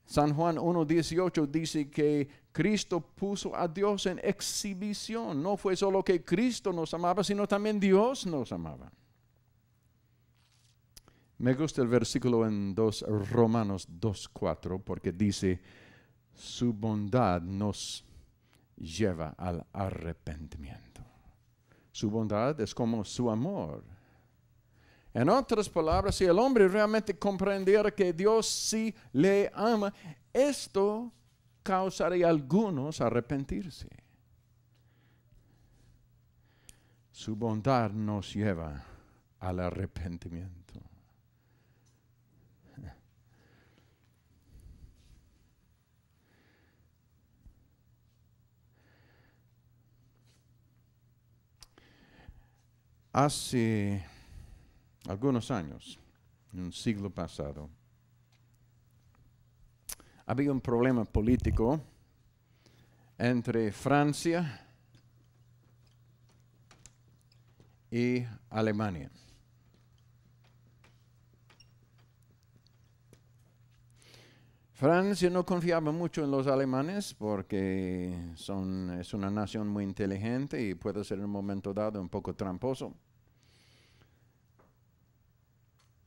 San Juan 1:18 dice que Cristo puso a Dios en exhibición. No fue solo que Cristo nos amaba, sino también Dios nos amaba. Me gusta el versículo en Romanos 2:4, porque dice: su bondad nos lleva al arrepentimiento. Su bondad es como su amor. En otras palabras, si el hombre realmente comprendiera que Dios sí le ama, esto causaría a algunos arrepentirse. Su bondad nos lleva al arrepentimiento. Hace algunos años, en un siglo pasado, había un problema político entre Francia y Alemania. Francia no confiaba mucho en los alemanes porque es una nación muy inteligente y puede ser en un momento dado un poco tramposo.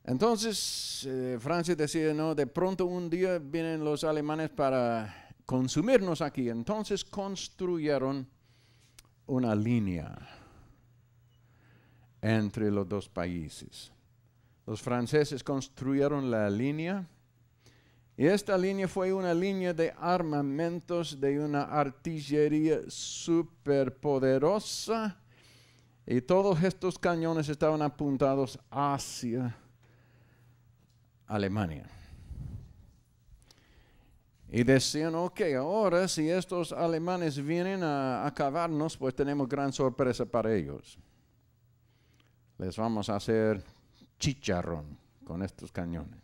Entonces, Francia decía: no, de pronto un día vienen los alemanes para consumirnos aquí. Entonces construyeron una línea entre los dos países. Los franceses construyeron la línea, y esta línea fue una línea de armamentos de una artillería superpoderosa, y todos estos cañones estaban apuntados hacia Alemania. Y decían: ok, ahora si estos alemanes vienen a acabarnos, pues tenemos gran sorpresa para ellos. Les vamos a hacer chicharrón con estos cañones.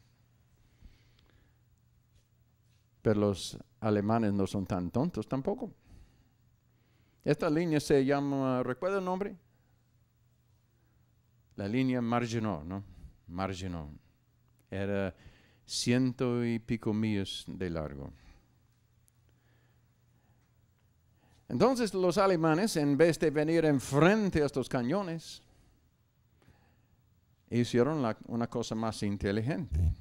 Pero los alemanes no son tan tontos tampoco. Esta línea se llama, ¿recuerda el nombre? La línea Maginot, ¿no? Maginot. Era 100 y pico millas de largo. Entonces los alemanes, en vez de venir enfrente a estos cañones, hicieron una cosa más inteligente.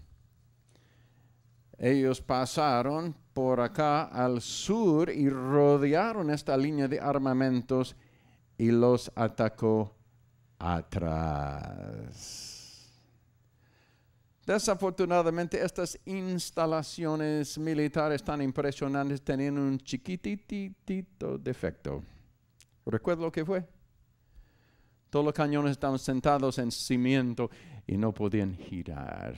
Ellos pasaron por acá al sur y rodearon esta línea de armamentos y los atacó atrás. Desafortunadamente, estas instalaciones militares tan impresionantes tenían un chiquititito defecto. ¿Recuerda lo que fue? Todos los cañones estaban sentados en cimiento y no podían girar.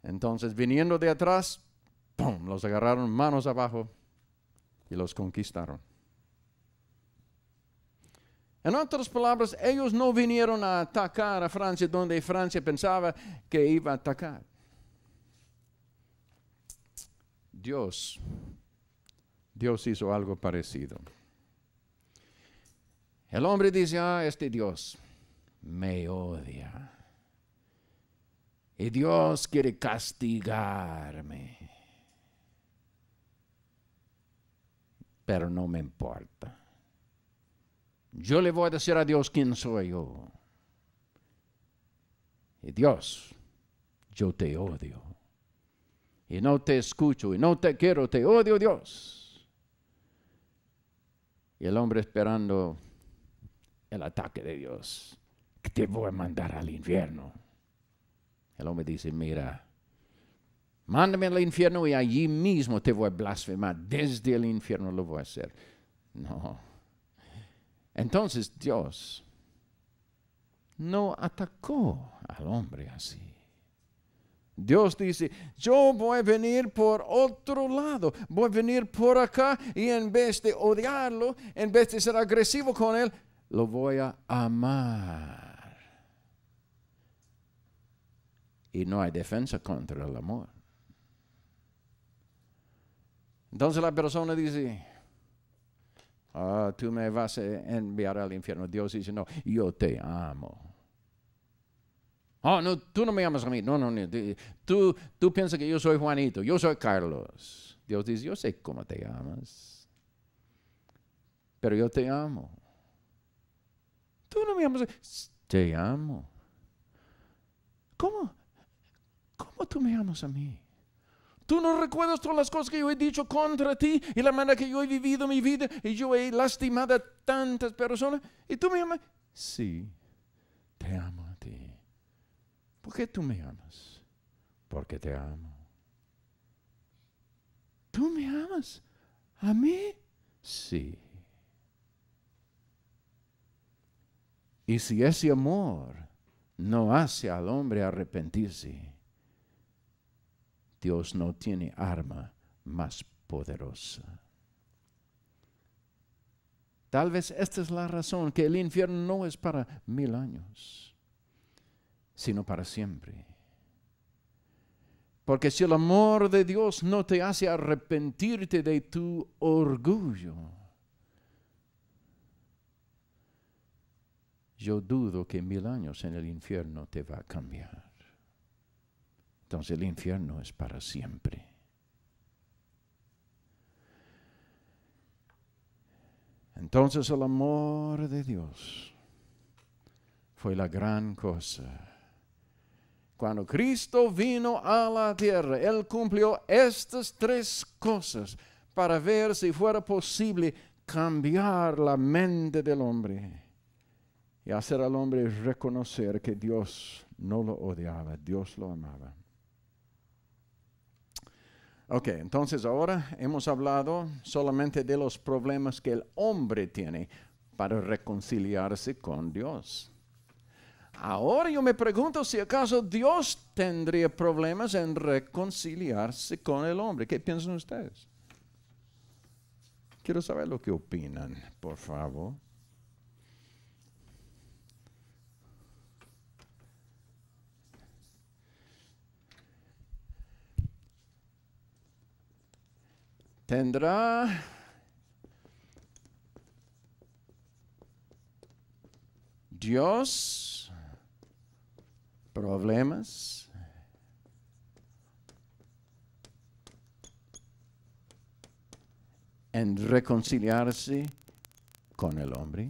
Entonces, viniendo de atrás, ¡pum!, los agarraron manos abajo y los conquistaron. En otras palabras, ellos no vinieron a atacar a Francia donde Francia pensaba que iba a atacar. Dios hizo algo parecido. El hombre dice, este Dios me odia. Y Dios quiere castigarme. Pero no me importa. Yo le voy a decir a Dios quién soy yo. Y Dios, yo te odio. Y no te escucho y no te quiero, te odio, Dios. Y el hombre esperando el ataque de Dios, que te voy a mandar al infierno. El hombre dice, mira, mándame al infierno y allí mismo te voy a blasfemar. Desde el infierno lo voy a hacer. No. Entonces Dios no atacó al hombre así. Dios dice, yo voy a venir por otro lado, voy a venir por acá y en vez de odiarlo, en vez de ser agresivo con él, lo voy a amar. Y no hay defensa contra el amor. Entonces la persona dice, tú me vas a enviar al infierno. Dios dice, no, yo te amo. No, tú no me amas a mí. No. Tú piensas que yo soy Juanito, yo soy Carlos. Dios dice, yo sé cómo te amas, pero yo te amo. Tú no me amas a mí. Te amo. ¿Cómo tú me amas a mí? ¿Tú no recuerdas todas las cosas que yo he dicho contra ti y la manera que yo he vivido mi vida y yo he lastimado a tantas personas? ¿Y tú me amas? Sí, te amo a ti. ¿Por qué tú me amas? Porque te amo. ¿Tú me amas a mí? Sí. Y si ese amor no hace al hombre arrepentirse, Dios no tiene arma más poderosa. Tal vez esta es la razón que el infierno no es para 1000 años, sino para siempre. Porque si el amor de Dios no te hace arrepentirte de tu orgullo, yo dudo que 1000 años en el infierno te va a cambiar. Entonces el infierno es para siempre. Entonces el amor de Dios fue la gran cosa. Cuando Cristo vino a la tierra, Él cumplió estas 3 cosas para ver si fuera posible cambiar la mente del hombre y hacer al hombre reconocer que Dios no lo odiaba, Dios lo amaba. Ok, entonces ahora hemos hablado solamente de los problemas que el hombre tiene para reconciliarse con Dios. Ahora yo me pregunto si acaso Dios tendría problemas en reconciliarse con el hombre. ¿Qué piensan ustedes? Quiero saber lo que opinan, por favor. ¿Tendrá Dios problemas en reconciliarse con el hombre?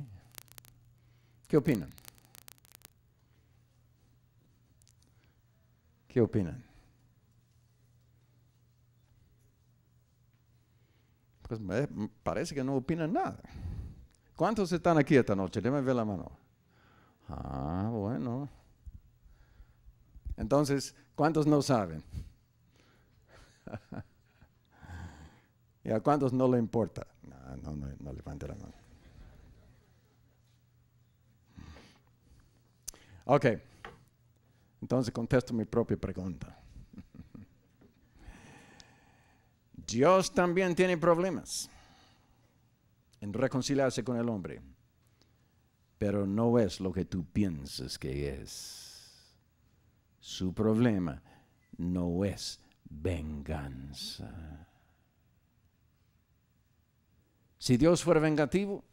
¿Qué opinan? ¿Qué opinan? Pues me parece que no opinan nada. ¿Cuántos están aquí esta noche? Déjame ver la mano. Bueno. Entonces, ¿cuántos no saben? ¿Y a cuántos no le importa? No levante la mano. Ok, entonces contesto mi propia pregunta. Dios también tiene problemas en reconciliarse con el hombre, pero no es lo que tú piensas que es. Su problema no es venganza. Si Dios fuera vengativo,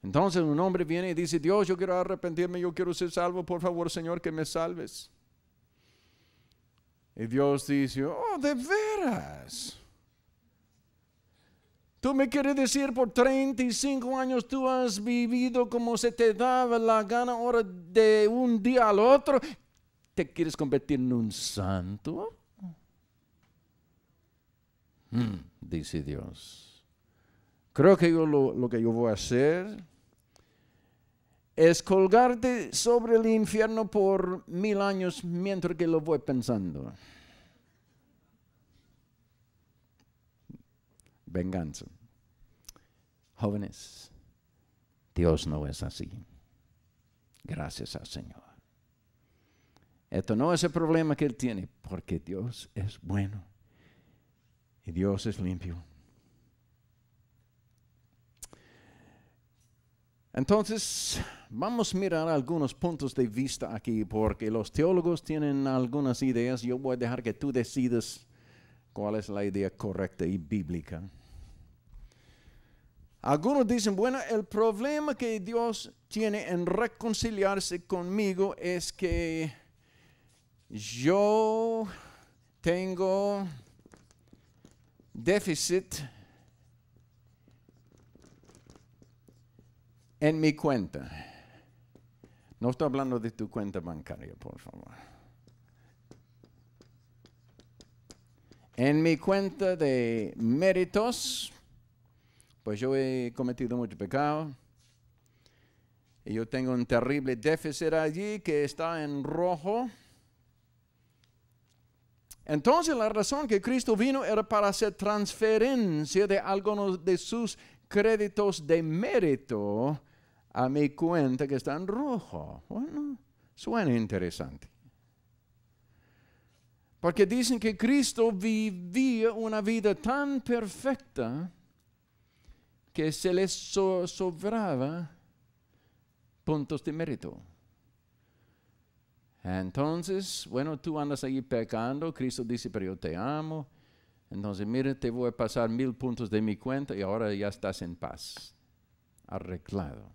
entonces un hombre viene y dice, Dios, yo quiero arrepentirme, yo quiero ser salvo, por favor, Señor, que me salves. Y Dios dice, oh, de veras. Tú me quieres decir por 35 años tú has vivido como se te daba la gana, ahora de un día al otro, ¿te quieres convertir en un santo? Dice Dios. Creo que lo que yo voy a hacer es colgarte sobre el infierno por 1000 años mientras que lo voy pensando. Venganza. Jóvenes, Dios no es así. Gracias al Señor. Esto no es el problema que Él tiene, porque Dios es bueno y Dios es limpio. Entonces, vamos a mirar algunos puntos de vista aquí, porque los teólogos tienen algunas ideas. Yo voy a dejar que tú decidas cuál es la idea correcta y bíblica. Algunos dicen, bueno, el problema que Dios tiene en reconciliarse conmigo es que yo tengo déficit en mi cuenta. No estoy hablando de tu cuenta bancaria, por favor. En mi cuenta de méritos, pues yo he cometido mucho pecado. Y yo tengo un terrible déficit allí que está en rojo. Entonces la razón que Cristo vino era para hacer transferencia de algunos de sus créditos de mérito a mi cuenta que está en rojo. Bueno, suena interesante. Porque dicen que Cristo vivía una vida tan perfecta que se les sobraba puntos de mérito. Entonces, bueno, tú andas ahí pecando, Cristo dice, pero yo te amo. Entonces, mire, te voy a pasar 1000 puntos de mi cuenta y ahora ya estás en paz. Arreglado.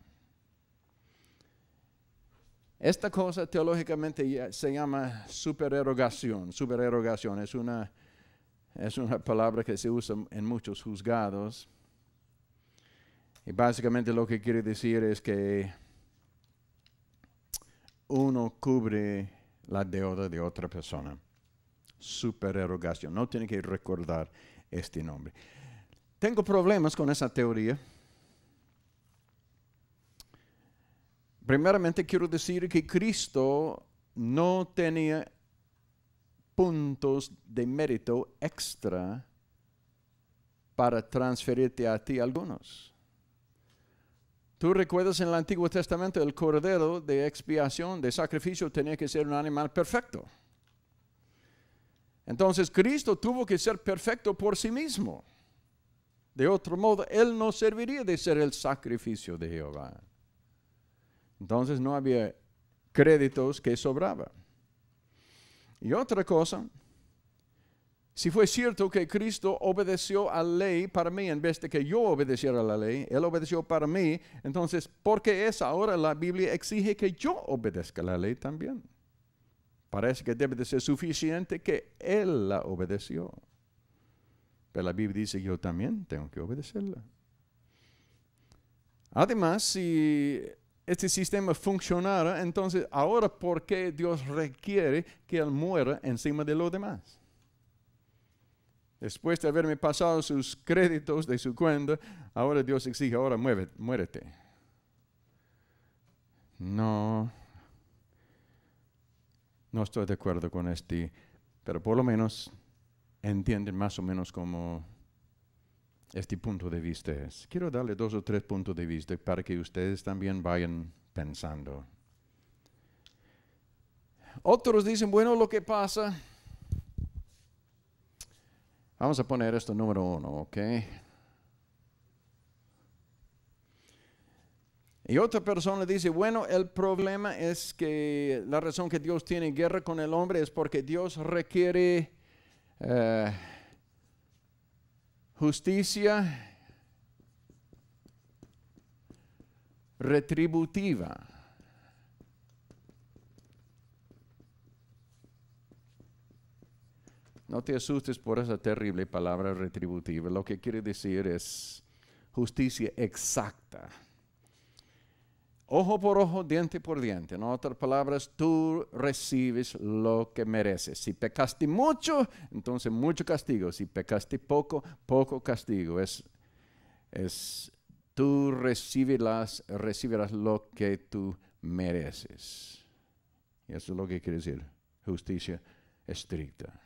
Esta cosa teológicamente se llama supererogación. Supererogación es una palabra que se usa en muchos juzgados. Y básicamente lo que quiere decir es que uno cubre la deuda de otra persona. Supererogación. No tiene que recordar este nombre. Tengo problemas con esa teoría. Primeramente quiero decir que Cristo no tenía puntos de mérito extra para transferirte a ti algunos. Tú recuerdas en el Antiguo Testamento el cordero de expiación, de sacrificio, tenía que ser un animal perfecto. Entonces Cristo tuvo que ser perfecto por sí mismo. De otro modo, Él no serviría de ser el sacrificio de Jehová. Entonces no había créditos que sobraban. Y otra cosa, si fue cierto que Cristo obedeció a la ley para mí en vez de que yo obedeciera a la ley, Él obedeció para mí, entonces, ¿por qué es ahora la Biblia exige que yo obedezca la ley también? Parece que debe de ser suficiente que Él la obedeció. Pero la Biblia dice que yo también tengo que obedecerla. Además, si este sistema funcionara, entonces, ahora, ¿por qué Dios requiere que Él muera encima de lo demás? Después de haberme pasado sus créditos de su cuenta, ahora Dios exige, ahora muérete. No estoy de acuerdo con este, pero por lo menos entienden más o menos cómo este punto de vista es. Quiero darle 2 o 3 puntos de vista para que ustedes también vayan pensando. Otros dicen, bueno, lo que pasa, vamos a poner esto número 1, ¿ok? Y otra persona dice, bueno, el problema es que la razón que Dios tiene guerra con el hombre es porque Dios requiere justicia retributiva. No te asustes por esa terrible palabra retributiva. Lo que quiere decir es justicia exacta. Ojo por ojo, diente por diente. En otras palabras, tú recibes lo que mereces. Si pecaste mucho, entonces mucho castigo. Si pecaste poco, poco castigo. Tú recibirás lo que tú mereces. Y eso es lo que quiere decir justicia estricta.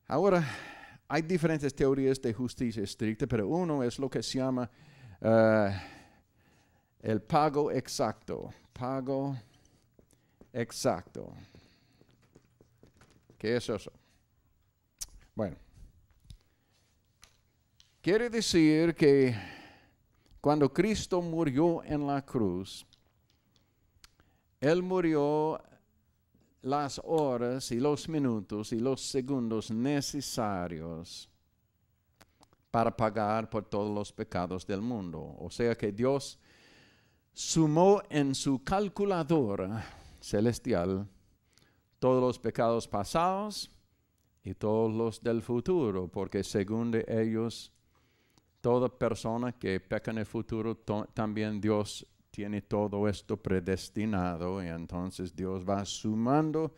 Ahora, hay diferentes teorías de justicia estricta, pero uno es lo que se llama el pago exacto. Pago exacto. ¿Qué es eso? Bueno, quiere decir que cuando Cristo murió en la cruz, Él murió las horas y los minutos y los segundos necesarios para pagar por todos los pecados del mundo. O sea que Dios sumó en su calculadora celestial todos los pecados pasados y todos los del futuro, porque según de ellos, toda persona que peca en el futuro, también Dios tiene todo esto predestinado, y entonces Dios va sumando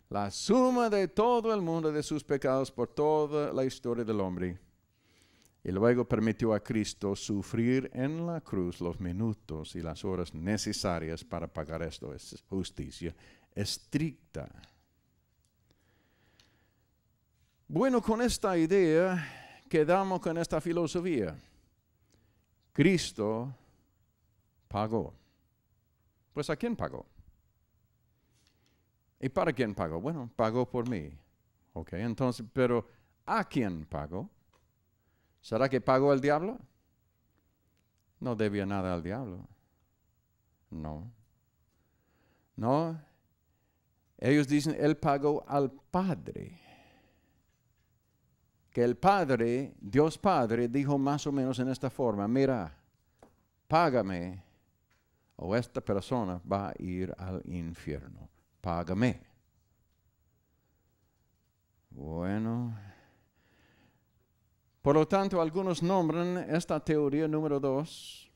la suma de todo el mundo de sus pecados por toda la historia del hombre. Y luego permitió a Cristo sufrir en la cruz los minutos y las horas necesarias para pagar esto. Es justicia estricta. Bueno, con esta idea quedamos con esta filosofía. Cristo pagó. Pues ¿a quién pagó? ¿Y para quién pagó? Bueno, pagó por mí. Ok, entonces, pero ¿a quién pagó? ¿Será que pagó al diablo? No debía nada al diablo. No. No. Ellos dicen, Él pagó al Padre. Que el Padre, Dios Padre, dijo más o menos en esta forma, mira, págame o esta persona va a ir al infierno. Págame. Bueno. Por lo tanto, algunos nombran esta teoría número 2,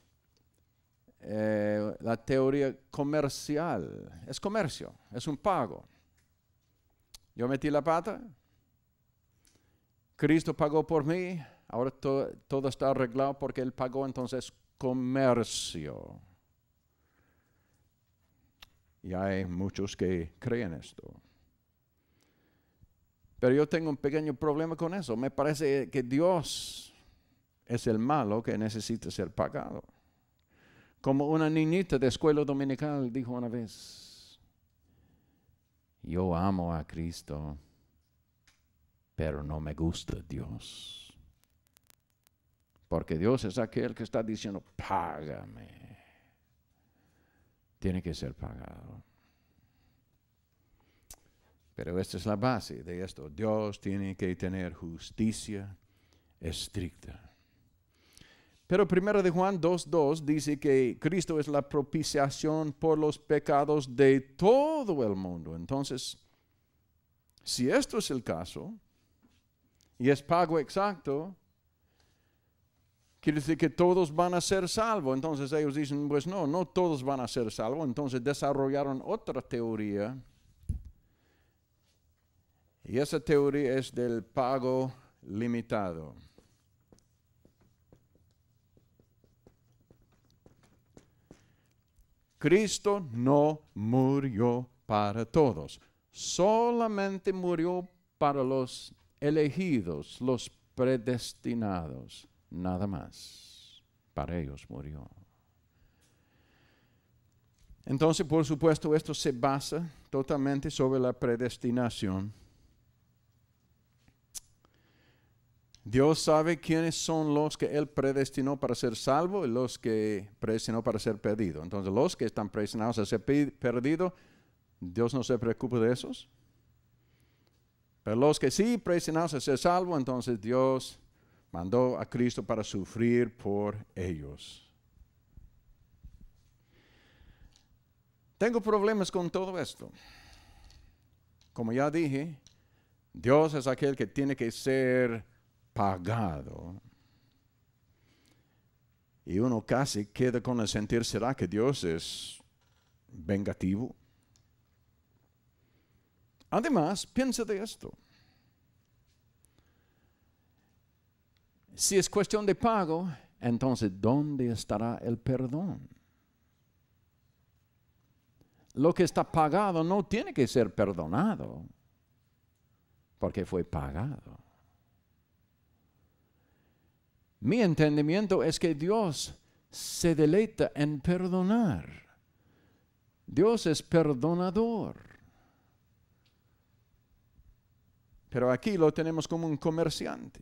la teoría comercial. Es comercio, es un pago. Yo metí la pata, Cristo pagó por mí, ahora todo está arreglado porque Él pagó, entonces comercio. Y hay muchos que creen esto. Pero yo tengo un pequeño problema con eso. Me parece que Dios es el malo que necesita ser pagado. Como una niñita de escuela dominical dijo una vez, yo amo a Cristo, pero no me gusta Dios. Porque Dios es aquel que está diciendo, págame. Tiene que ser pagado. Pero esta es la base de esto. Dios tiene que tener justicia estricta. Pero 1 de Juan 2:2 dice que Cristo es la propiciación por los pecados de todo el mundo. Entonces, si esto es el caso, y es pago exacto, quiere decir que todos van a ser salvos. Entonces ellos dicen, pues no todos van a ser salvos. Entonces desarrollaron otra teoría. Y esa teoría es del pago limitado. Cristo no murió para todos, solamente murió para los elegidos, los predestinados, nada más. Para ellos murió. Entonces, por supuesto, esto se basa totalmente sobre la predestinación. Dios sabe quiénes son los que Él predestinó para ser salvos y los que predestinó para ser perdidos. Entonces, los que están predestinados a ser perdidos, Dios no se preocupa de esos. Pero los que sí predestinados a ser salvos, entonces Dios mandó a Cristo para sufrir por ellos. Tengo problemas con todo esto. Como ya dije, Dios es aquel que tiene que ser pagado. Y uno casi queda con el sentir, ¿será que Dios es vengativo? Además, piensa de esto. Si es cuestión de pago, entonces, ¿dónde estará el perdón? Lo que está pagado no tiene que ser perdonado, porque fue pagado. Mi entendimiento es que Dios se deleita en perdonar. Dios es perdonador. Pero aquí lo tenemos como un comerciante.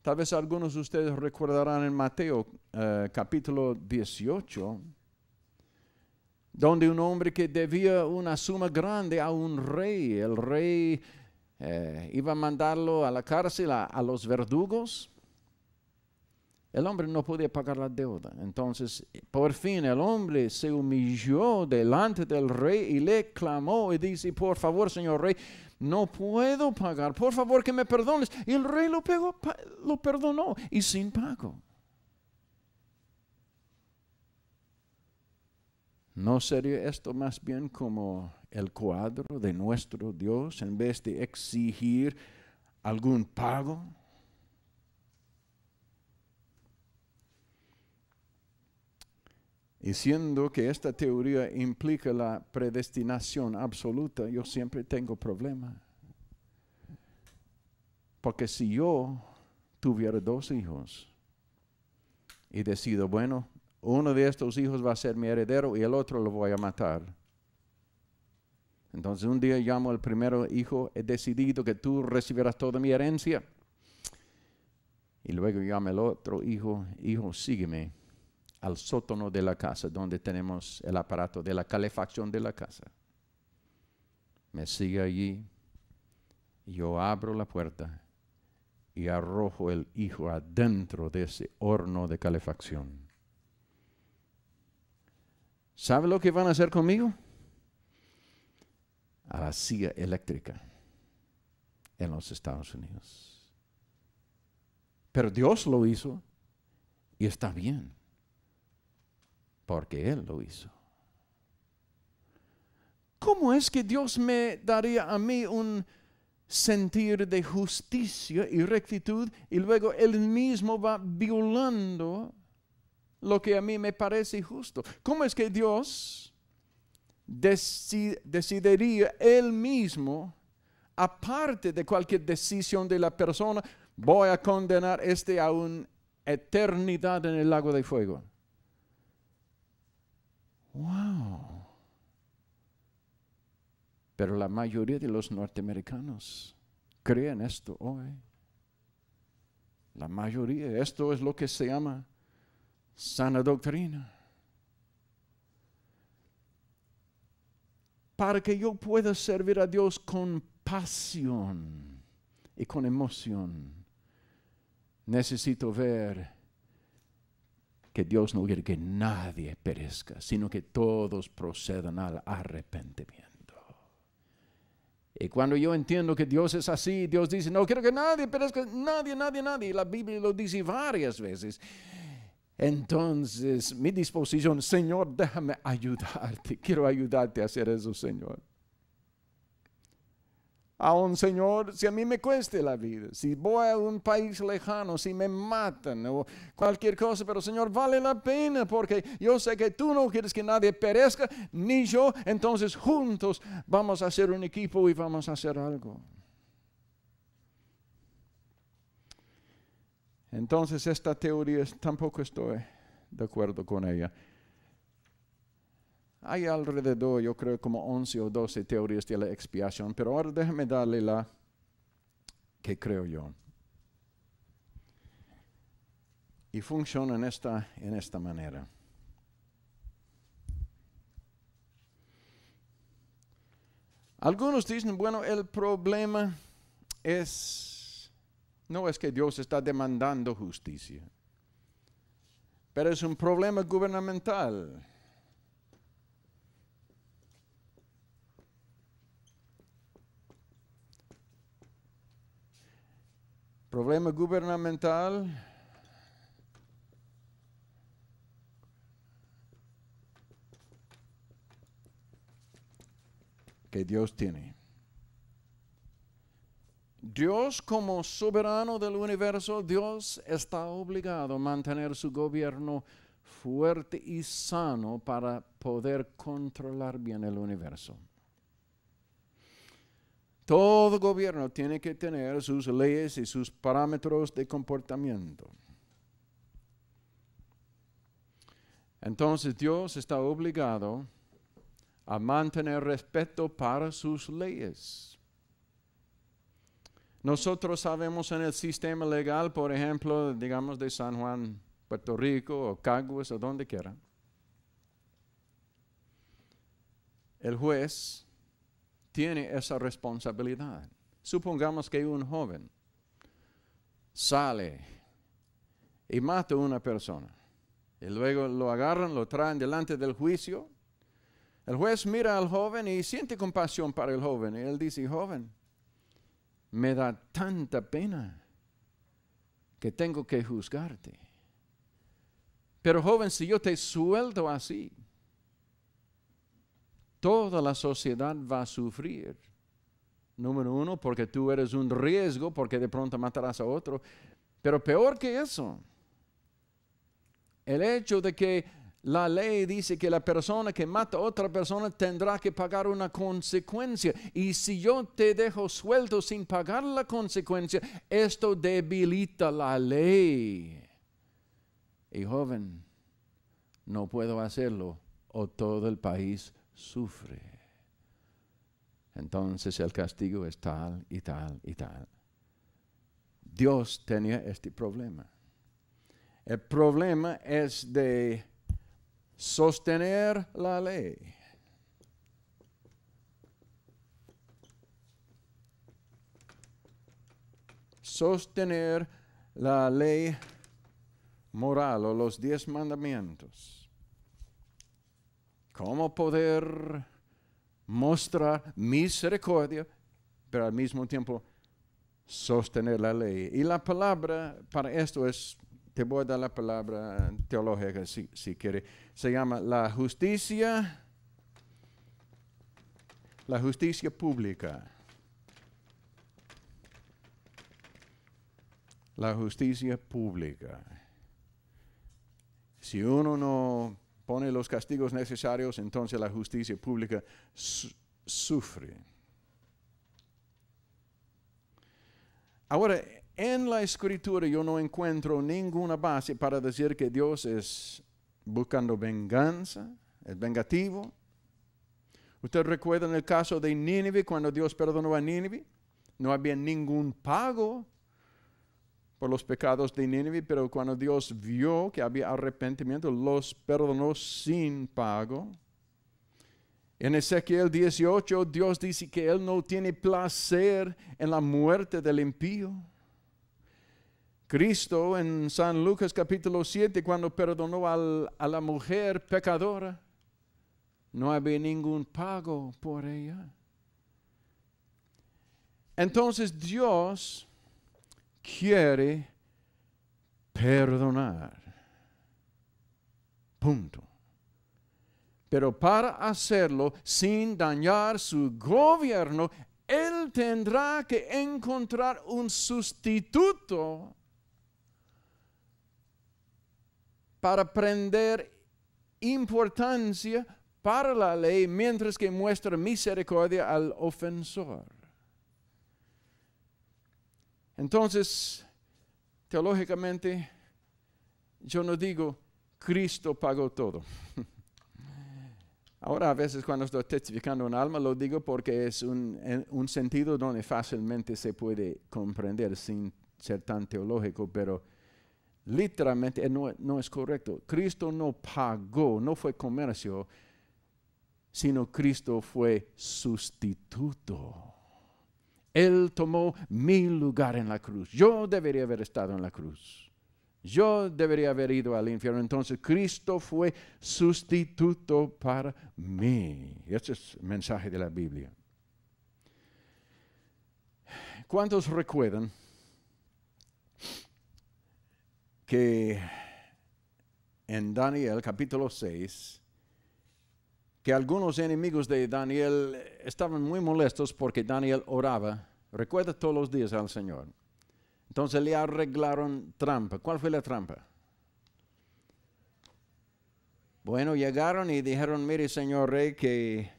Tal vez algunos de ustedes recordarán en Mateo capítulo 18, donde un hombre que debía una suma grande a un rey, el rey iba a mandarlo a la cárcel a los verdugos. El hombre no podía pagar la deuda. Entonces, por fin, el hombre se humilló delante del rey y le clamó y dice, por favor, señor rey, no puedo pagar, por favor que me perdones. Y el rey lo perdonó y sin pago. ¿No sería esto más bien como el cuadro de nuestro Dios en vez de exigir algún pago? Y siendo que esta teoría implica la predestinación absoluta, yo siempre tengo problema. Porque si yo tuviera 2 hijos y decido, bueno, uno de estos hijos va a ser mi heredero y el otro lo voy a matar. Entonces un día llamo al primero hijo, he decidido que tú recibirás toda mi herencia. Y luego llamo al otro hijo, sígueme al sótano de la casa, donde tenemos el aparato de la calefacción de la casa. Me sigue allí, yo abro la puerta y arrojo el hijo adentro de ese horno de calefacción. ¿Sabe lo que van a hacer conmigo? A la silla eléctrica en los Estados Unidos. Pero Dios lo hizo y está bien, porque Él lo hizo. ¿Cómo es que Dios me daría a mí un sentir de justicia y rectitud y luego Él mismo va violando lo que a mí me parece justo? ¿Cómo es que Dios decidiría Él mismo, aparte de cualquier decisión de la persona, voy a condenar a una eternidad en el lago de fuego? ¡Wow! Pero la mayoría de los norteamericanos creen esto hoy. La mayoría, esto es lo que se llama sana doctrina. Para que yo pueda servir a Dios con pasión y con emoción, necesito ver que Dios no quiere que nadie perezca, sino que todos procedan al arrepentimiento. Y cuando yo entiendo que Dios es así, Dios dice, no quiero que nadie perezca, nadie. La Biblia lo dice varias veces. Entonces, mi disposición, Señor, déjame ayudarte. Quiero ayudarte a hacer eso, Señor. Aún, Señor, si a mí me cueste la vida, si voy a un país lejano, si me matan o cualquier cosa, pero Señor, vale la pena porque yo sé que tú no quieres que nadie perezca, ni yo, entonces juntos vamos a hacer un equipo y vamos a hacer algo. Entonces esta teoría tampoco estoy de acuerdo con ella. hay alrededor, yo creo, como 11 o 12 teorías de la expiación, pero ahora déjame darle la que creo yo. Y funciona en esta manera. Algunos dicen, bueno, el problema no es que Dios está demandando justicia, pero es un problema gubernamental. Problema gubernamental que Dios tiene. Dios, como soberano del universo, Dios está obligado a mantener su gobierno fuerte y sano para poder controlar bien el universo. Todo gobierno tiene que tener sus leyes y sus parámetros de comportamiento. Entonces Dios está obligado a mantener respeto para sus leyes. Nosotros sabemos en el sistema legal, por ejemplo, digamos de San Juan, Puerto Rico, o Caguas, o donde quiera, el juez tiene esa responsabilidad. Supongamos que un joven sale y mata a una persona, y luego lo agarran, lo traen delante del juicio. El juez mira al joven y siente compasión para el joven, y él dice, joven, me da tanta pena que tengo que juzgarte. Pero joven, si yo te suelto así, toda la sociedad va a sufrir. Número uno, porque tú eres un riesgo, porque de pronto matarás a otro. Pero peor que eso, el hecho de que la ley dice que la persona que mata a otra persona tendrá que pagar una consecuencia. Y si yo te dejo suelto sin pagar la consecuencia, esto debilita la ley. Y joven, no puedo hacerlo o todo el país sufre. Entonces el castigo es tal y tal y tal. Dios tenía este problema. El problema es de sostener la ley. Sostener la ley moral o los 10 mandamientos. ¿Cómo poder mostrar misericordia, pero al mismo tiempo sostener la ley? Y la palabra para esto es, te voy a dar la palabra teológica si quiere, se llama la justicia pública. La justicia pública. Si uno no pone los castigos necesarios, entonces la justicia pública sufre. Ahora, en la Escritura yo no encuentro ninguna base para decir que Dios es buscando venganza, es vengativo. ¿Usted recuerda en el caso de Nínive, cuando Dios perdonó a Nínive? No había ningún pago por los pecados de Nínive, pero cuando Dios vio que había arrepentimiento, los perdonó sin pago. En Ezequiel 18, Dios dice que Él no tiene placer en la muerte del impío. Cristo en San Lucas capítulo 7, cuando perdonó a la mujer pecadora, no había ningún pago por ella. Entonces Dios quiere perdonar. Punto. Pero para hacerlo sin dañar su gobierno, Él tendrá que encontrar un sustituto para prender importancia para la ley, mientras que muestra misericordia al ofensor. Entonces, teológicamente, yo no digo Cristo pagó todo. Ahora a veces cuando estoy testificando un alma lo digo porque es un sentido donde fácilmente se puede comprender sin ser tan teológico, pero literalmente no es correcto. Cristo no pagó, no fue comercio, sino Cristo fue sustituto. Él tomó mi lugar en la cruz. Yo debería haber estado en la cruz. Yo debería haber ido al infierno. Entonces Cristo fue sustituto para mí. Este es el mensaje de la Biblia. ¿Cuántos recuerdan que en Daniel capítulo 6, que algunos enemigos de Daniel estaban muy molestos porque Daniel oraba, recuerda, todos los días al Señor? Entonces le arreglaron trampa. ¿Cuál fue la trampa? Bueno, llegaron y dijeron, mire, señor rey, que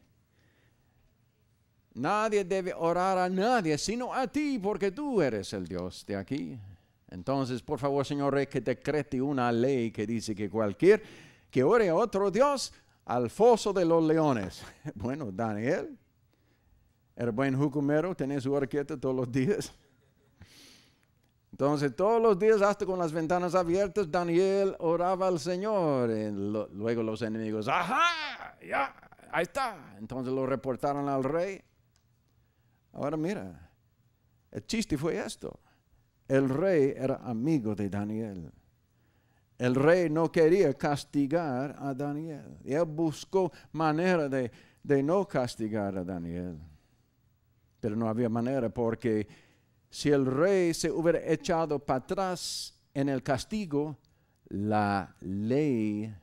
nadie debe orar a nadie, sino a ti, porque tú eres el Dios de aquí. Entonces, por favor, señor rey, que decrete una ley que dice que cualquier que ore a otro Dios, al foso de los leones. Bueno, Daniel era buen jucumero, tenía su arqueta todos los días. Entonces, todos los días, hasta con las ventanas abiertas, Daniel oraba al Señor. Y luego los enemigos, ¡ajá! Ya, ahí está. Entonces lo reportaron al rey. Ahora mira, el chiste fue esto. El rey era amigo de Daniel. El rey no quería castigar a Daniel. Y él buscó manera de no castigar a Daniel. Pero no había manera porque si el rey se hubiera echado para atrás en el castigo, la ley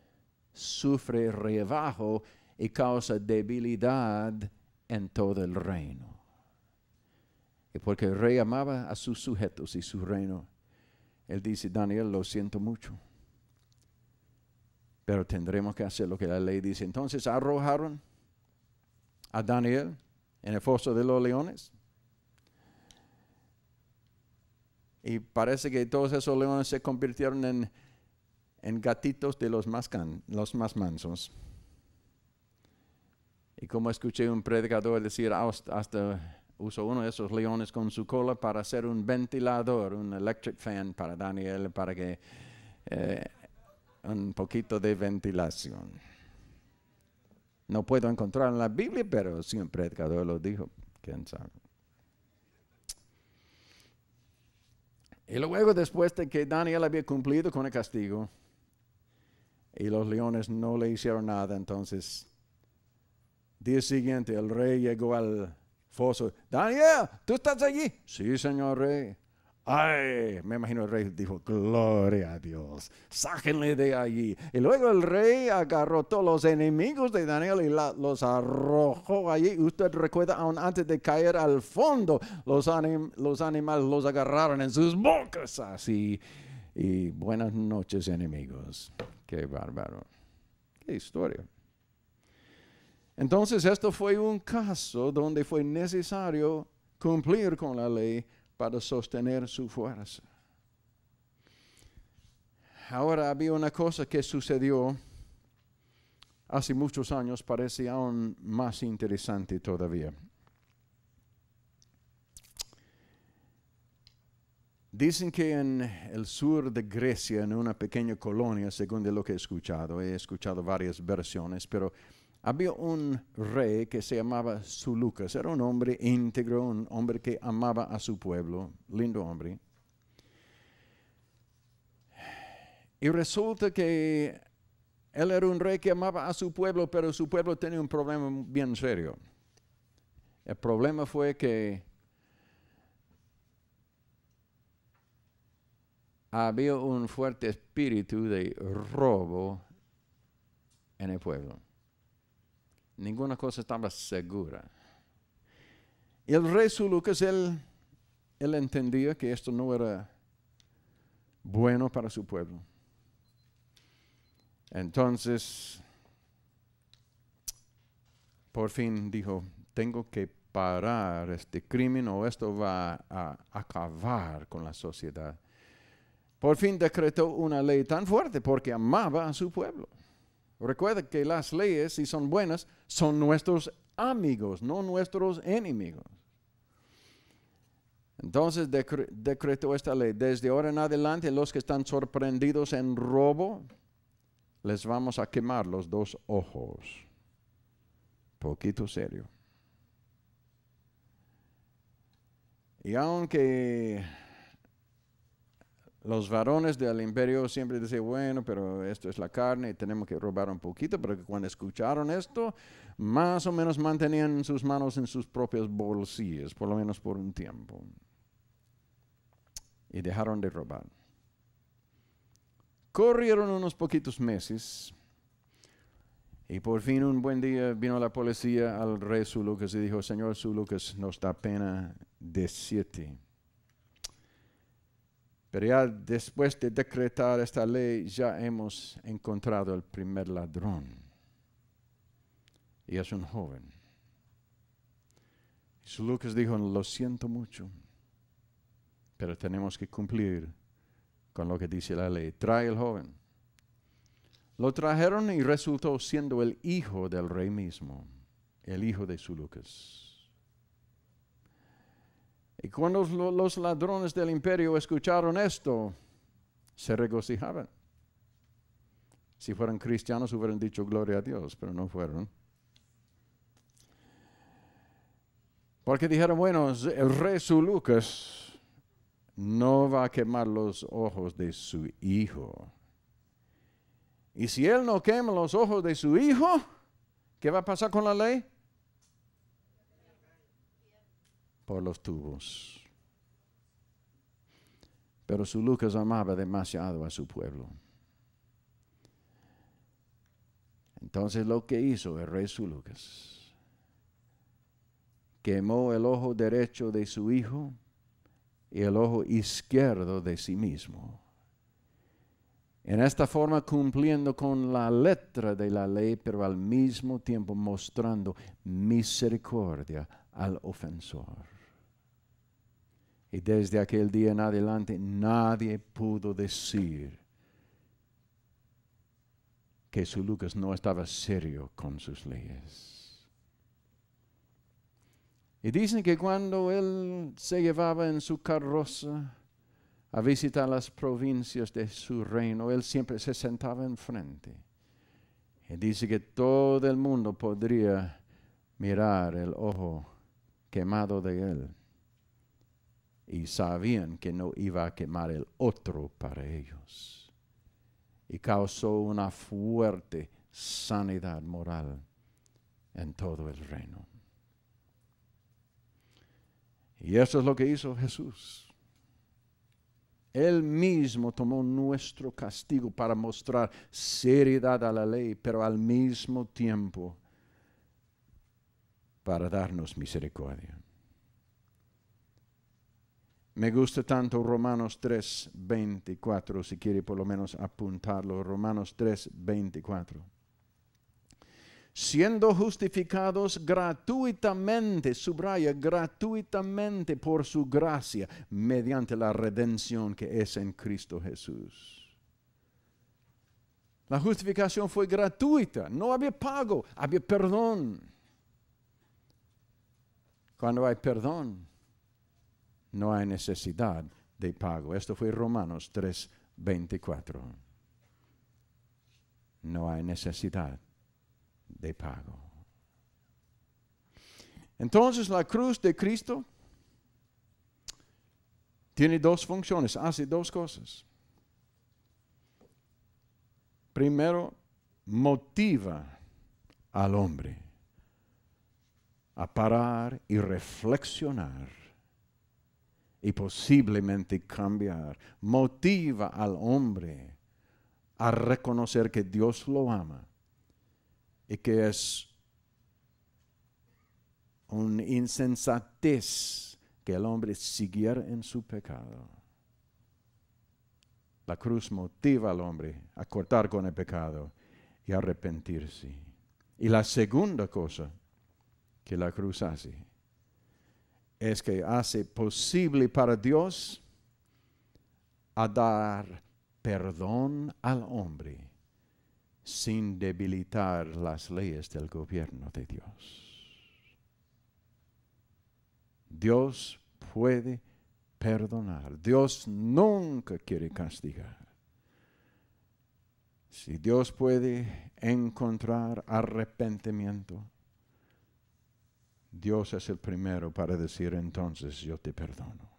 sufre rebajo y causa debilidad en todo el reino. Y porque el rey amaba a sus sujetos y su reino, él dice, Daniel, lo siento mucho, pero tendremos que hacer lo que la ley dice. Entonces arrojaron a Daniel en el foso de los leones. Y parece que todos esos leones se convirtieron en gatitos de los más mansos. Y como escuché un predicador decir, hasta usó uno de esos leones con su cola para hacer un ventilador, un electric fan para Daniel, para que un poquito de ventilación. No puedo encontrar en la Biblia, pero si un predicador lo dijo, quién sabe. Y luego, después de que Daniel había cumplido con el castigo y los leones no le hicieron nada, entonces, día siguiente, el rey llegó al foso. Daniel, ¿tú estás allí? Sí, señor rey. Ay, me imagino el rey dijo, gloria a Dios, sáquenle de allí. Y luego el rey agarró todos los enemigos de Daniel y los arrojó allí. Usted recuerda, aún antes de caer al fondo, los animales los agarraron en sus bocas así. Y buenas noches, enemigos. Qué bárbaro. Qué historia. Entonces, esto fue un caso donde fue necesario cumplir con la ley para sostener su fuerza. Ahora había una cosa que sucedió hace muchos años, parece aún más interesante todavía. Dicen que en el sur de Grecia, en una pequeña colonia, según de lo que he escuchado varias versiones, pero había un rey que se llamaba Seleucus. Era un hombre íntegro, un hombre que amaba a su pueblo, lindo hombre. Y resulta que él era un rey que amaba a su pueblo, pero su pueblo tenía un problema bien serio. El problema fue que había un fuerte espíritu de robo en el pueblo. Ninguna cosa estaba segura. Y el rey Seleucus, él entendía que esto no era bueno para su pueblo. Entonces, por fin dijo, tengo que parar este crimen o esto va a acabar con la sociedad. Por fin decretó una ley tan fuerte porque amaba a su pueblo. Recuerda que las leyes, si son buenas, son nuestros amigos, no nuestros enemigos. Entonces decretó esta ley: desde ahora en adelante los que están sorprendidos en robo, les vamos a quemar los 2 ojos. Poquito serio. Y aunque los varones del imperio siempre dicen, bueno, pero esto es la carne y tenemos que robar un poquito, pero cuando escucharon esto, más o menos mantenían sus manos en sus propios bolsillos, por lo menos por un tiempo. Y dejaron de robar. Corrieron unos poquitos meses y por fin un buen día vino la policía al rey Seleucus y dijo, señor Seleucus, nos da pena decirte, pero ya después de decretar esta ley, ya hemos encontrado el primer ladrón. Y es un joven. Seleucus dijo, lo siento mucho, pero tenemos que cumplir con lo que dice la ley. Trae el joven. Lo trajeron y resultó siendo el hijo del rey mismo, el hijo de Seleucus. Y cuando los ladrones del imperio escucharon esto, se regocijaban. Si fueran cristianos hubieran dicho gloria a Dios, pero no fueron. Porque dijeron, bueno, el rey Seleucus no va a quemar los ojos de su hijo. Y si él no quema los ojos de su hijo, ¿qué va a pasar con la ley? Por los tubos. Pero Seleucus amaba demasiado a su pueblo. Entonces lo que hizo el rey Seleucus, quemó el ojo derecho de su hijo y el ojo izquierdo de sí mismo. En esta forma cumpliendo con la letra de la ley, pero al mismo tiempo mostrando misericordia al ofensor. Y desde aquel día en adelante nadie pudo decir que Seleucus no estaba serio con sus leyes. Y dicen que cuando él se llevaba en su carroza a visitar las provincias de su reino, él siempre se sentaba enfrente. Y dice que todo el mundo podría mirar el ojo quemado de él. Y sabían que no iba a quemar el otro para ellos. Y causó una fuerte sanidad moral en todo el reino. Y eso es lo que hizo Jesús. Él mismo tomó nuestro castigo para mostrar seriedad a la ley, pero al mismo tiempo para darnos misericordia. Me gusta tanto Romanos 3:24, si quiere por lo menos apuntarlo. Romanos 3:24. Siendo justificados gratuitamente, subraya, gratuitamente por su gracia, mediante la redención que es en Cristo Jesús. La justificación fue gratuita, no había pago, había perdón. Cuando hay perdón, no hay necesidad de pago. Esto fue Romanos 3:24. No hay necesidad de pago. Entonces la cruz de Cristo tiene 2 funciones, hace 2 cosas. Primero, motiva al hombre a parar y reflexionar y posiblemente cambiar. Motiva al hombre a reconocer que Dios lo ama y que es una insensatez que el hombre siguiera en su pecado. La cruz motiva al hombre a cortar con el pecado y a arrepentirse. Y la segunda cosa que la cruz hace es que hace posible para Dios a dar perdón al hombre sin debilitar las leyes del gobierno de Dios. Dios puede perdonar. Dios nunca quiere castigar. Si Dios puede encontrar arrepentimiento, Dios es el primero para decir entonces yo te perdono.